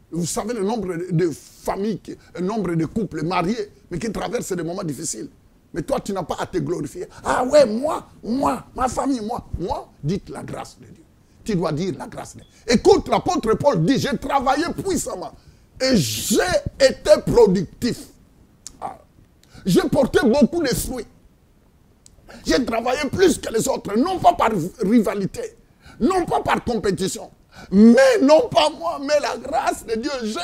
Vous savez le nombre de familles, le nombre de couples mariés, mais qui traversent des moments difficiles. Mais toi, tu n'as pas à te glorifier. Ah ouais, moi, ma famille, moi. Dites la grâce de Dieu. Tu dois dire la grâce de Dieu. Écoute, l'apôtre Paul dit, j'ai travaillé puissamment et j'ai été productif. Ah. J'ai porté beaucoup de fruits. J'ai travaillé plus que les autres, non pas par rivalité, non pas par compétition, mais non pas moi, mais la grâce de Dieu. J'ai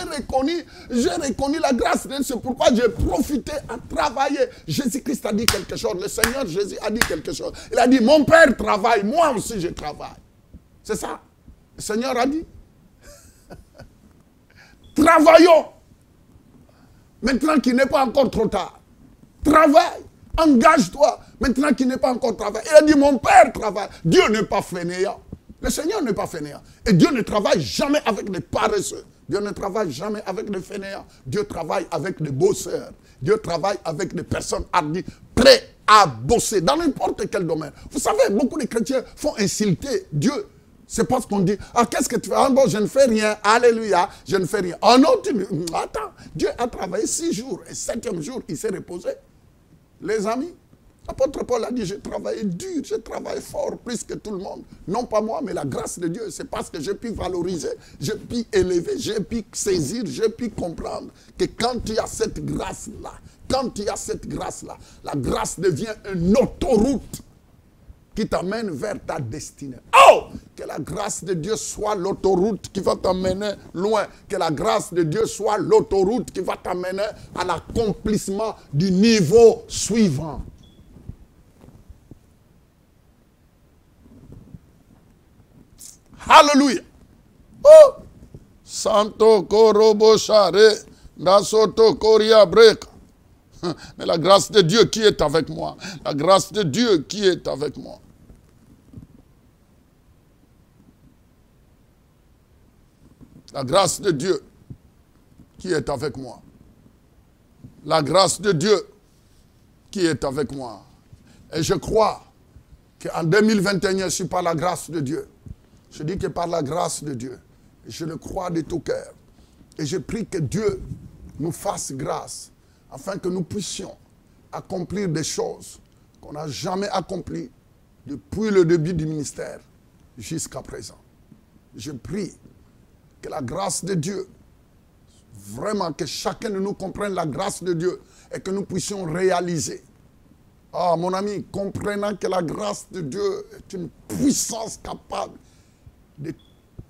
reconnu la grâce de Dieu, c'est pourquoi j'ai profité à travailler. Jésus-Christ a dit quelque chose, le Seigneur Jésus a dit quelque chose. Il a dit, mon Père travaille, moi aussi je travaille. C'est ça, le Seigneur a dit. Travaillons, maintenant qu'il n'est pas encore trop tard. Travaille. Engage-toi, maintenant qu'il n'est pas encore travaillé. Il a dit, mon Père travaille. Dieu n'est pas fainéant. Le Seigneur n'est pas fainéant. Et Dieu ne travaille jamais avec les paresseux. Dieu ne travaille jamais avec des fainéants. Dieu travaille avec des bosseurs. Dieu travaille avec des personnes hardies, prêtes à bosser dans n'importe quel domaine. Vous savez, beaucoup de chrétiens font insulter Dieu. C'est parce qu'on dit, ah, qu'est-ce que tu fais? Ah bon, je ne fais rien. Alléluia, je ne fais rien. Oh non, attends, Dieu a travaillé 6 jours et 7e jour, il s'est reposé. Les amis, l'apôtre Paul a dit, j'ai travaillé dur, j'ai travaillé fort, plus que tout le monde. Non pas moi, mais la grâce de Dieu. C'est parce que j'ai pu valoriser, j'ai pu élever, j'ai pu saisir, j'ai pu comprendre que quand tu as cette grâce-là, la grâce devient une autoroute qui t'amène vers ta destinée. Oh! Que la grâce de Dieu soit l'autoroute qui va t'amener loin. Que la grâce de Dieu soit l'autoroute qui va t'amener à l'accomplissement du niveau suivant. Alléluia. Oh! Santo Korobo Share, Nasoto Koria Breka. Mais la grâce de Dieu qui est avec moi. La grâce de Dieu qui est avec moi. La grâce de Dieu qui est avec moi. La grâce de Dieu qui est avec moi. Et je crois qu'en 2021, je suis par la grâce de Dieu. Je dis que par la grâce de Dieu. Et je le crois de tout cœur. Et je prie que Dieu nous fasse grâce afin que nous puissions accomplir des choses qu'on n'a jamais accomplies depuis le début du ministère jusqu'à présent. Je prie que la grâce de Dieu, vraiment que chacun de nous comprenne la grâce de Dieu et que nous puissions réaliser. Ah, mon ami, comprenant que la grâce de Dieu est une puissance capable de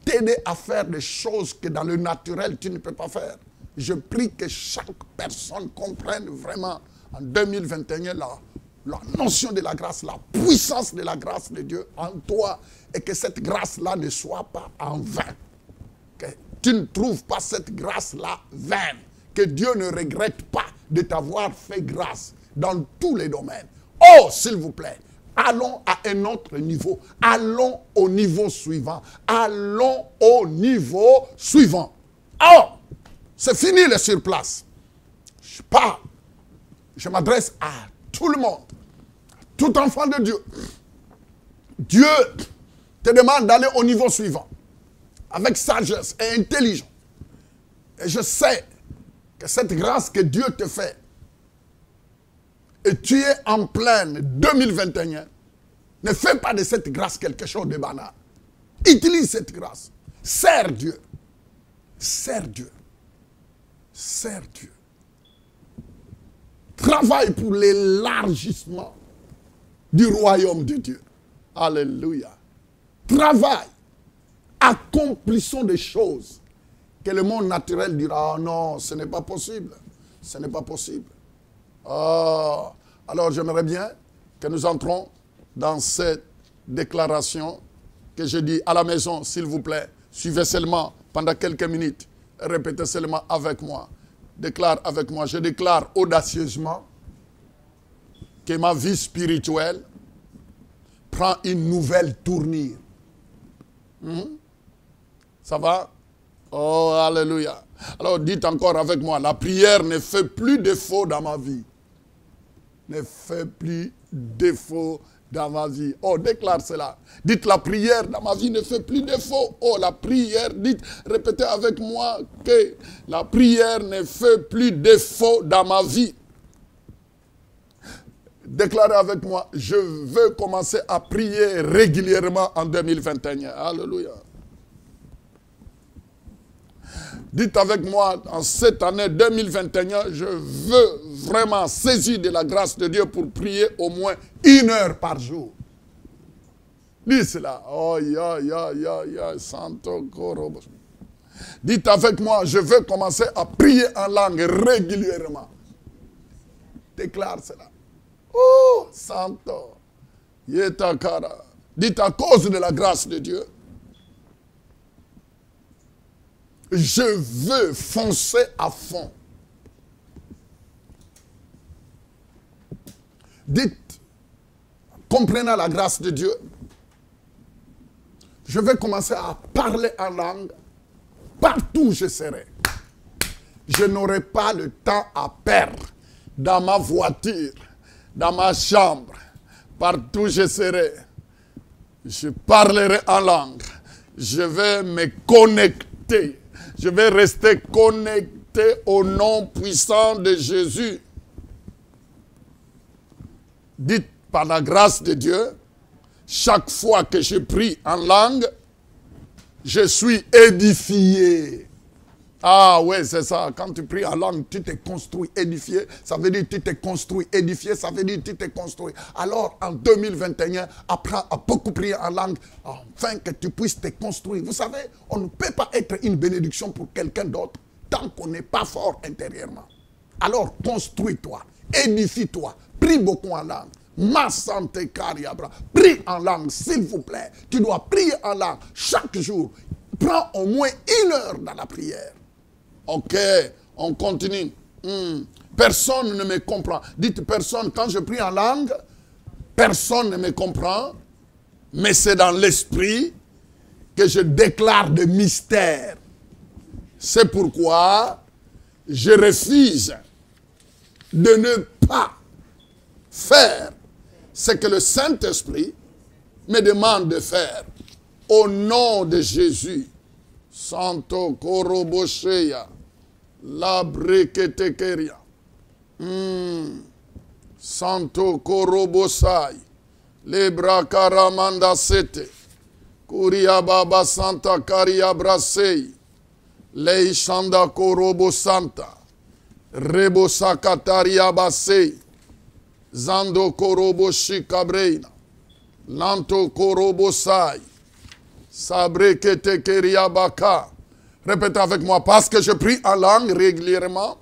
t'aider à faire des choses que dans le naturel tu ne peux pas faire. Je prie que chaque personne comprenne vraiment en 2021 la notion de la grâce, la puissance de la grâce de Dieu en toi et que cette grâce-là ne soit pas en vain. Que tu ne trouves pas cette grâce-là vaine. Que Dieu ne regrette pas de t'avoir fait grâce dans tous les domaines. Oh, s'il vous plaît, allons à un autre niveau. Allons au niveau suivant. Allons au niveau suivant. Oh! C'est fini le surplace. Je parle. Je m'adresse à tout le monde. Tout enfant de Dieu. Dieu te demande d'aller au niveau suivant. Avec sagesse et intelligence. Et je sais que cette grâce que Dieu te fait, et tu es en pleine 2021, ne fais pas de cette grâce quelque chose de banal. Utilise cette grâce. Sers Dieu. Sers Dieu. Sers Dieu. Travaille pour l'élargissement du royaume de Dieu. Alléluia. Travaille. Accomplissons des choses que le monde naturel dira, oh non, ce n'est pas possible. Ce n'est pas possible. Oh. Alors j'aimerais bien que nous entrons dans cette déclaration que je dis à la maison, s'il vous plaît. Suivez seulement pendant quelques minutes. Répétez seulement avec moi. Déclare avec moi. Je déclare audacieusement que ma vie spirituelle prend une nouvelle tournure. Ça va? Oh, alléluia. Alors dites encore avec moi, la prière ne fait plus défaut dans ma vie. Ne fait plus défaut dans ma vie. Oh, déclare cela. Dites, la prière dans ma vie ne fait plus défaut. Oh, la prière, dites, répétez avec moi que la prière ne fait plus défaut dans ma vie. Déclarez avec moi, je veux commencer à prier régulièrement en 2021. Alléluia. Dites avec moi, en cette année 2021, je veux vraiment saisir de la grâce de Dieu pour prier au moins 1 heure par jour. Dites cela. Oh, Santo Korobo. Dites avec moi, je veux commencer à prier en langue régulièrement. Déclare cela. Oh, Santo. Yetakara. Dites à cause de la grâce de Dieu. Je veux foncer à fond. Dites, comprenant la grâce de Dieu, je vais commencer à parler en langue partout où je serai. Je n'aurai pas le temps à perdre dans ma voiture, dans ma chambre, partout où je serai. Je parlerai en langue. Je vais me connecter. Je vais rester connecté au nom puissant de Jésus. Dites par la grâce de Dieu, chaque fois que je prie en langue, je suis édifié. Ah ouais, c'est ça. Quand tu pries en langue, tu t'es construit, édifié. Ça veut dire que tu t'es construit, édifié. Ça veut dire que tu t'es construit. Alors, en 2021, apprends à beaucoup prier en langue, afin que tu puisses te construire. Vous savez, on ne peut pas être une bénédiction pour quelqu'un d'autre tant qu'on n'est pas fort intérieurement. Alors, construis-toi, édifie-toi, prie beaucoup en langue. Ma santé cariabra. Prie en langue, s'il vous plaît. Tu dois prier en langue chaque jour. Prends au moins 1 heure dans la prière. Ok, on continue. Personne ne me comprend. Dites personne, quand je prie en langue, personne ne me comprend. Mais c'est dans l'esprit que je déclare des mystères. C'est pourquoi je refuse de ne pas faire ce que le Saint-Esprit me demande de faire. Au nom de Jésus. Santo Korobosheya. La Breketekeria. Santo Korobosai. Lebra Karamanda Sete. Kuria Baba Santa Karia Brasei. Leishanda Korobo Santa. Rebo Sakataria Basei. Zando Korobo Shikabreina. Lanto Korobo Sai. Sabre Ketekeria Baka. Répétez avec moi, parce que je prie en langue régulièrement,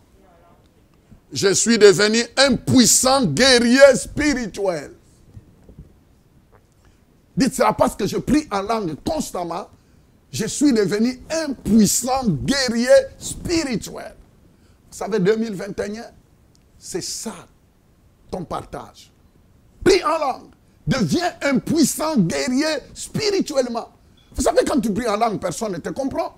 je suis devenu un puissant guerrier spirituel. Dites ça, parce que je prie en langue constamment, je suis devenu un puissant guerrier spirituel. Vous savez, 2021, c'est ça ton partage. Prie en langue, deviens un puissant guerrier spirituellement. Vous savez, quand tu pries en langue, personne ne te comprend.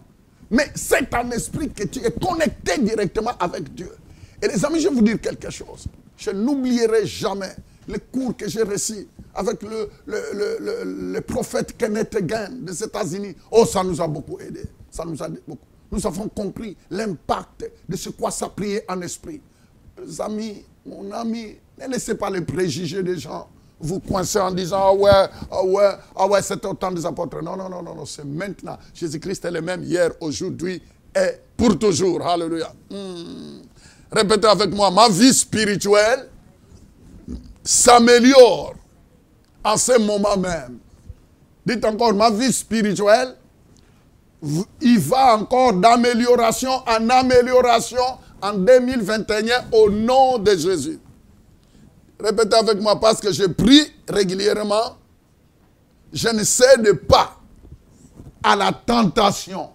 Mais c'est en esprit que tu es connecté directement avec Dieu. Et les amis, je vais vous dire quelque chose. Je n'oublierai jamais le cours que j'ai reçu avec le prophète Kenneth Hagin des États-Unis. Oh, ça nous a beaucoup aidé. Ça nous a beaucoup. Nous avons compris l'impact de ce quoi ça prier en esprit. Les amis, mon ami, ne laissez pas les préjugés des gens vous coincer en disant ah ouais, c'était au temps des apôtres. Non, c'est maintenant. Jésus-Christ est le même hier, aujourd'hui et pour toujours. Alléluia. Répétez avec moi, ma vie spirituelle s'améliore en ce moment même. Dites encore, ma vie spirituelle, il va encore d'amélioration en amélioration en 2021 au nom de Jésus. Répétez avec moi, parce que je prie régulièrement, je ne cède pas à la tentation.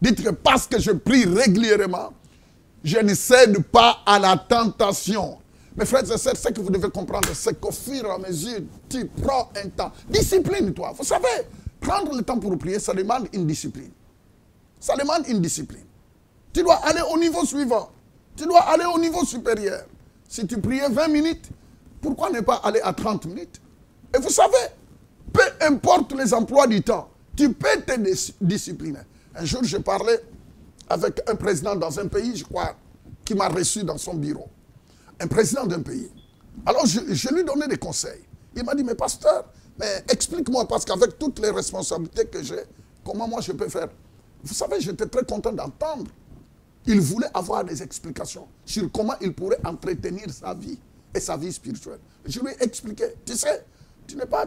Dites que parce que je prie régulièrement, je ne cède pas à la tentation. Mes frères et sœurs, ce que vous devez comprendre, c'est qu'au fur et à mesure, tu prends un temps. Discipline-toi. Vous savez, prendre le temps pour prier, ça demande une discipline. Ça demande une discipline. Tu dois aller au niveau suivant. Tu dois aller au niveau supérieur. Si tu priais 20 minutes, pourquoi ne pas aller à 30 minutes? Et vous savez, peu importe les emplois du temps, tu peux te discipliner. Un jour, je parlais avec un président dans un pays, je crois, qui m'a reçu dans son bureau. Un président d'un pays. Alors, je lui donnais des conseils. Il m'a dit, mais pasteur, mais explique-moi, parce qu'avec toutes les responsabilités que j'ai, comment moi je peux faire? Vous savez, j'étais très content d'entendre. Il voulait avoir des explications sur comment il pourrait entretenir sa vie et sa vie spirituelle. Je lui ai expliqué, tu sais, tu n'es pas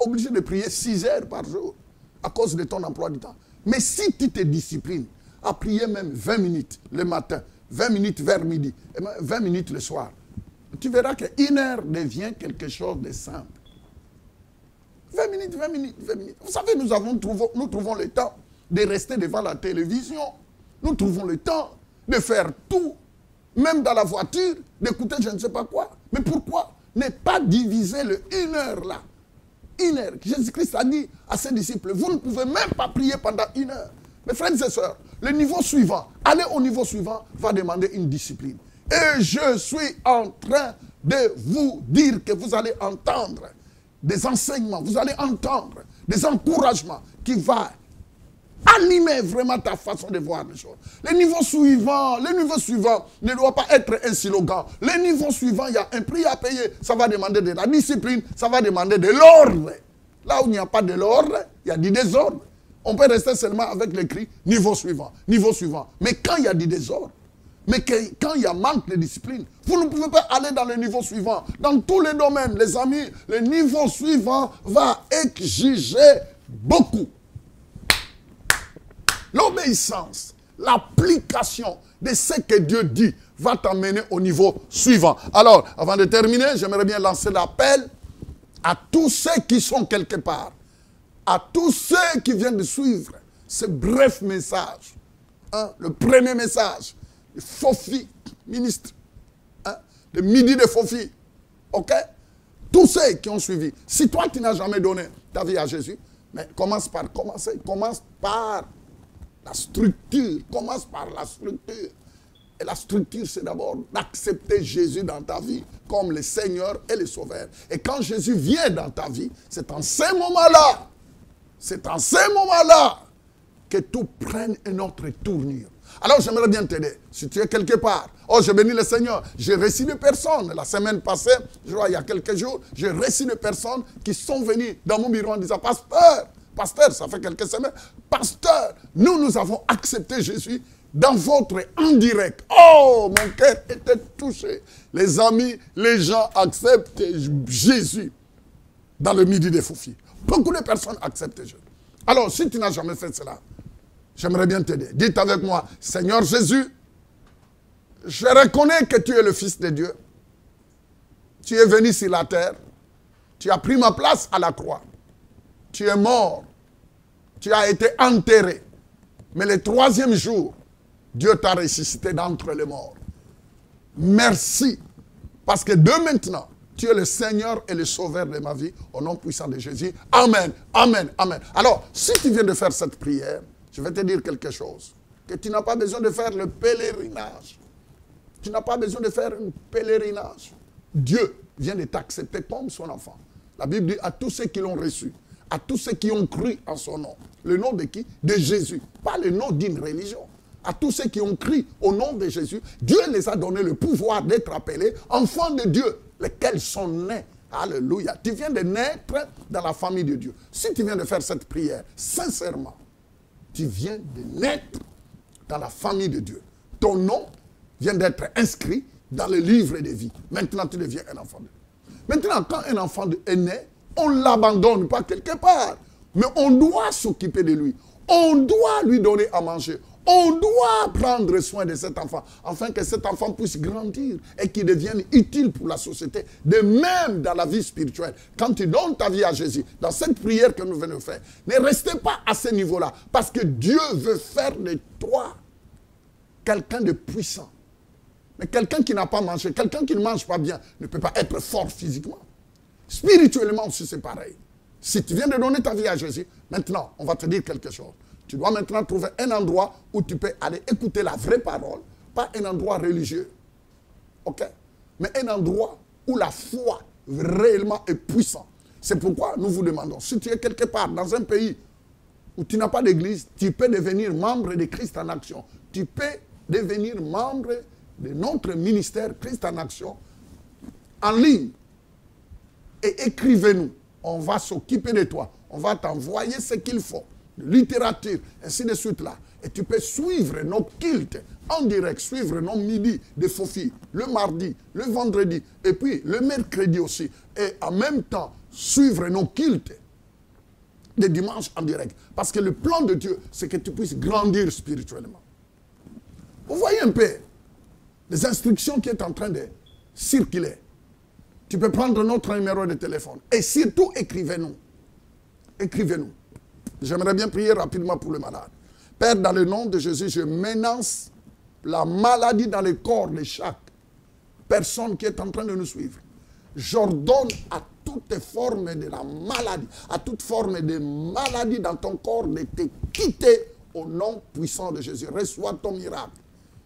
obligé de prier 6 heures par jour à cause de ton emploi du temps. Mais si tu te disciplines à prier même 20 minutes le matin, 20 minutes vers midi, et 20 minutes le soir, tu verras qu'une heure devient quelque chose de simple. 20 minutes, 20 minutes, 20 minutes. Vous savez, nous trouvons le temps de rester devant la télévision. Nous trouvons le temps de faire tout, même dans la voiture, d'écouter je ne sais pas quoi. Mais pourquoi ne pas diviser le 1 heure là? 1 heure. Jésus-Christ a dit à ses disciples, vous ne pouvez même pas prier pendant 1 heure. Mes frères et sœurs, le niveau suivant, aller au niveau suivant va demander une discipline. Et je suis en train de vous dire que vous allez entendre des enseignements, vous allez entendre des encouragements qui vont animer vraiment ta façon de voir les choses. Le niveau suivant ne doit pas être un slogan. Le niveau suivant, il y a un prix à payer. Ça va demander de la discipline, ça va demander de l'ordre. Là où il n'y a pas de l'ordre, il y a du désordre. On peut rester seulement avec le cri niveau suivant, niveau suivant. Mais quand il y a du désordre, quand il y a manque de discipline, vous ne pouvez pas aller dans le niveau suivant. Dans tous les domaines, les amis, le niveau suivant va exiger beaucoup. L'obéissance, l'application de ce que Dieu dit va t'amener au niveau suivant. Alors, avant de terminer, j'aimerais bien lancer l'appel à tous ceux qui sont quelque part, à tous ceux qui viennent de suivre ce bref message. Hein, le premier message, le Fofi, ministre, hein, le midi de Fofi. Ok? Tous ceux qui ont suivi. Si toi, tu n'as jamais donné ta vie à Jésus, mais commence par la structure. Commence par la structure. Et la structure, c'est d'abord d'accepter Jésus dans ta vie comme le Seigneur et le Sauveur. Et quand Jésus vient dans ta vie, c'est en ce moment-là, que tout prenne une autre tournure. Alors j'aimerais bien t'aider. Si tu es quelque part, oh je bénis le Seigneur, j'ai reçu des personnes. La semaine passée, je crois il y a quelques jours, j'ai reçu des personnes qui sont venues dans mon bureau en disant, Pasteur, ça fait quelques semaines, Pasteur, nous avons accepté Jésus dans votre en direct. Oh, mon cœur était touché. Les amis, les gens acceptent Jésus dans le midi des Fofi. Beaucoup de personnes acceptent Jésus. Alors, si tu n'as jamais fait cela, j'aimerais bien t'aider. Dites avec moi, Seigneur Jésus, je reconnais que tu es le Fils de Dieu. Tu es venu sur la terre. Tu as pris ma place à la croix. Tu es mort. Tu as été enterré. Mais le troisième jour, Dieu t'a ressuscité d'entre les morts. Merci. Parce que de maintenant, tu es le Seigneur et le Sauveur de ma vie. Au nom puissant de Jésus. Amen. Amen. Amen. Alors, si tu viens de faire cette prière, je vais te dire quelque chose. Que tu n'as pas besoin de faire le pèlerinage. Tu n'as pas besoin de faire un pèlerinage. Dieu vient de t'accepter comme son enfant. La Bible dit à tous ceux qui l'ont reçu, à tous ceux qui ont cru en son nom. Le nom de qui? De Jésus. Pas le nom d'une religion. À tous ceux qui ont cru au nom de Jésus, Dieu les a donné le pouvoir d'être appelés enfants de Dieu, lesquels sont nés. Alléluia. Tu viens de naître dans la famille de Dieu. Si tu viens de faire cette prière, sincèrement, tu viens de naître dans la famille de Dieu. Ton nom vient d'être inscrit dans le livre de vie. Maintenant, tu deviens un enfant de Dieu. Maintenant, quand un enfant est né, on ne l'abandonne pas quelque part. Mais on doit s'occuper de lui. On doit lui donner à manger. On doit prendre soin de cet enfant, afin que cet enfant puisse grandir et qu'il devienne utile pour la société, de même dans la vie spirituelle. Quand tu donnes ta vie à Jésus, dans cette prière que nous venons de faire, ne restez pas à ce niveau-là, parce que Dieu veut faire de toi quelqu'un de puissant. Mais quelqu'un qui n'a pas mangé, quelqu'un qui ne mange pas bien, ne peut pas être fort physiquement. Spirituellement aussi, c'est pareil. Si tu viens de donner ta vie à Jésus, maintenant, on va te dire quelque chose. Tu dois maintenant trouver un endroit où tu peux aller écouter la vraie parole, pas un endroit religieux. Ok? Mais un endroit où la foi réellement est puissante. C'est pourquoi nous vous demandons, si tu es quelque part dans un pays où tu n'as pas d'église, tu peux devenir membre de Christ en Action. Tu peux devenir membre de notre ministère Christ en Action en ligne. Et écrivez-nous. On va s'occuper de toi. On va t'envoyer ce qu'il faut. De littérature, ainsi de suite là. Et tu peux suivre nos cultes en direct, suivre nos midis de Fofi, le mardi, le vendredi, et puis le mercredi aussi. Et en même temps, suivre nos cultes de dimanche en direct. Parce que le plan de Dieu, c'est que tu puisses grandir spirituellement. Vous voyez un peu les instructions qui sont en train de circuler. Tu peux prendre notre numéro de téléphone. Et surtout, écrivez-nous. Écrivez-nous. J'aimerais bien prier rapidement pour le malade. Père, dans le nom de Jésus, je menace la maladie dans le corps de chaque personne qui est en train de nous suivre. J'ordonne à toute forme de la maladie, à toute forme de maladie dans ton corps de te quitter au nom puissant de Jésus. Reçois ton miracle.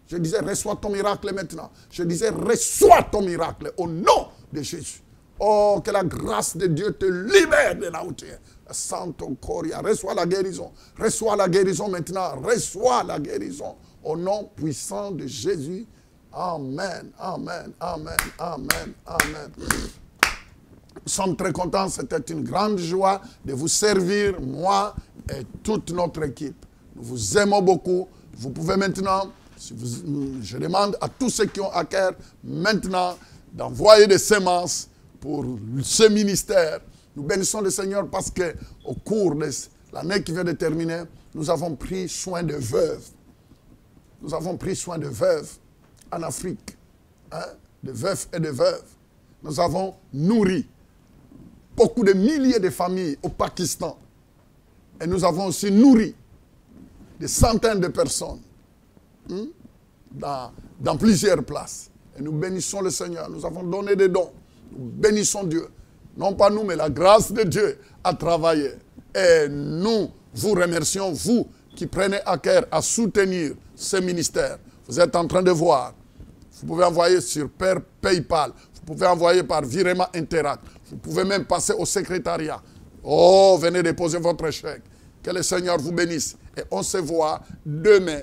Je disais, reçois ton miracle maintenant. Je disais, reçois ton miracle au nom de Jésus. Oh, que la grâce de Dieu te libère de là où tu es. Santo Coria, reçois la guérison. Reçois la guérison maintenant. Reçois la guérison au nom puissant de Jésus. Amen, amen, amen, amen, amen. Nous sommes très contents. C'était une grande joie de vous servir, moi et toute notre équipe. Nous vous aimons beaucoup. Vous pouvez maintenant, je demande à tous ceux qui ont à cœur maintenant d'envoyer des semences pour ce ministère. Nous bénissons le Seigneur parce qu'au cours de l'année qui vient de terminer, nous avons pris soin de veuves. Nous avons pris soin de veuves en Afrique. Hein, de veufs et de veuves. Nous avons nourri beaucoup de milliers de familles au Pakistan. Et nous avons aussi nourri des centaines de personnes dans plusieurs places. Et nous bénissons le Seigneur. Nous avons donné des dons. Nous bénissons Dieu. Non pas nous, mais la grâce de Dieu a travaillé. Et nous vous remercions, vous qui prenez à cœur à soutenir ce ministère. Vous êtes en train de voir. Vous pouvez envoyer sur PayPal. Vous pouvez envoyer par virement Interact. Vous pouvez même passer au secrétariat. Oh, venez déposer votre chèque. Que le Seigneur vous bénisse. Et on se voit demain.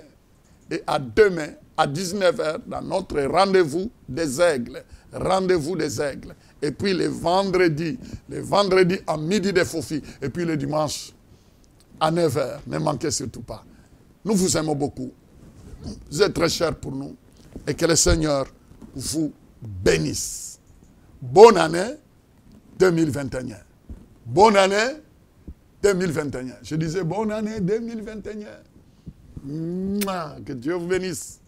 Et à demain, à 19h, dans notre rendez-vous des aigles. Rendez-vous des aigles. Et puis le vendredi à midi des Fofis. Et puis le dimanche à 9h. Ne manquez surtout pas. Nous vous aimons beaucoup. Vous êtes très chers pour nous. Et que le Seigneur vous bénisse. Bonne année 2021. Bonne année 2021. Je disais bonne année 2021. Que Dieu vous bénisse.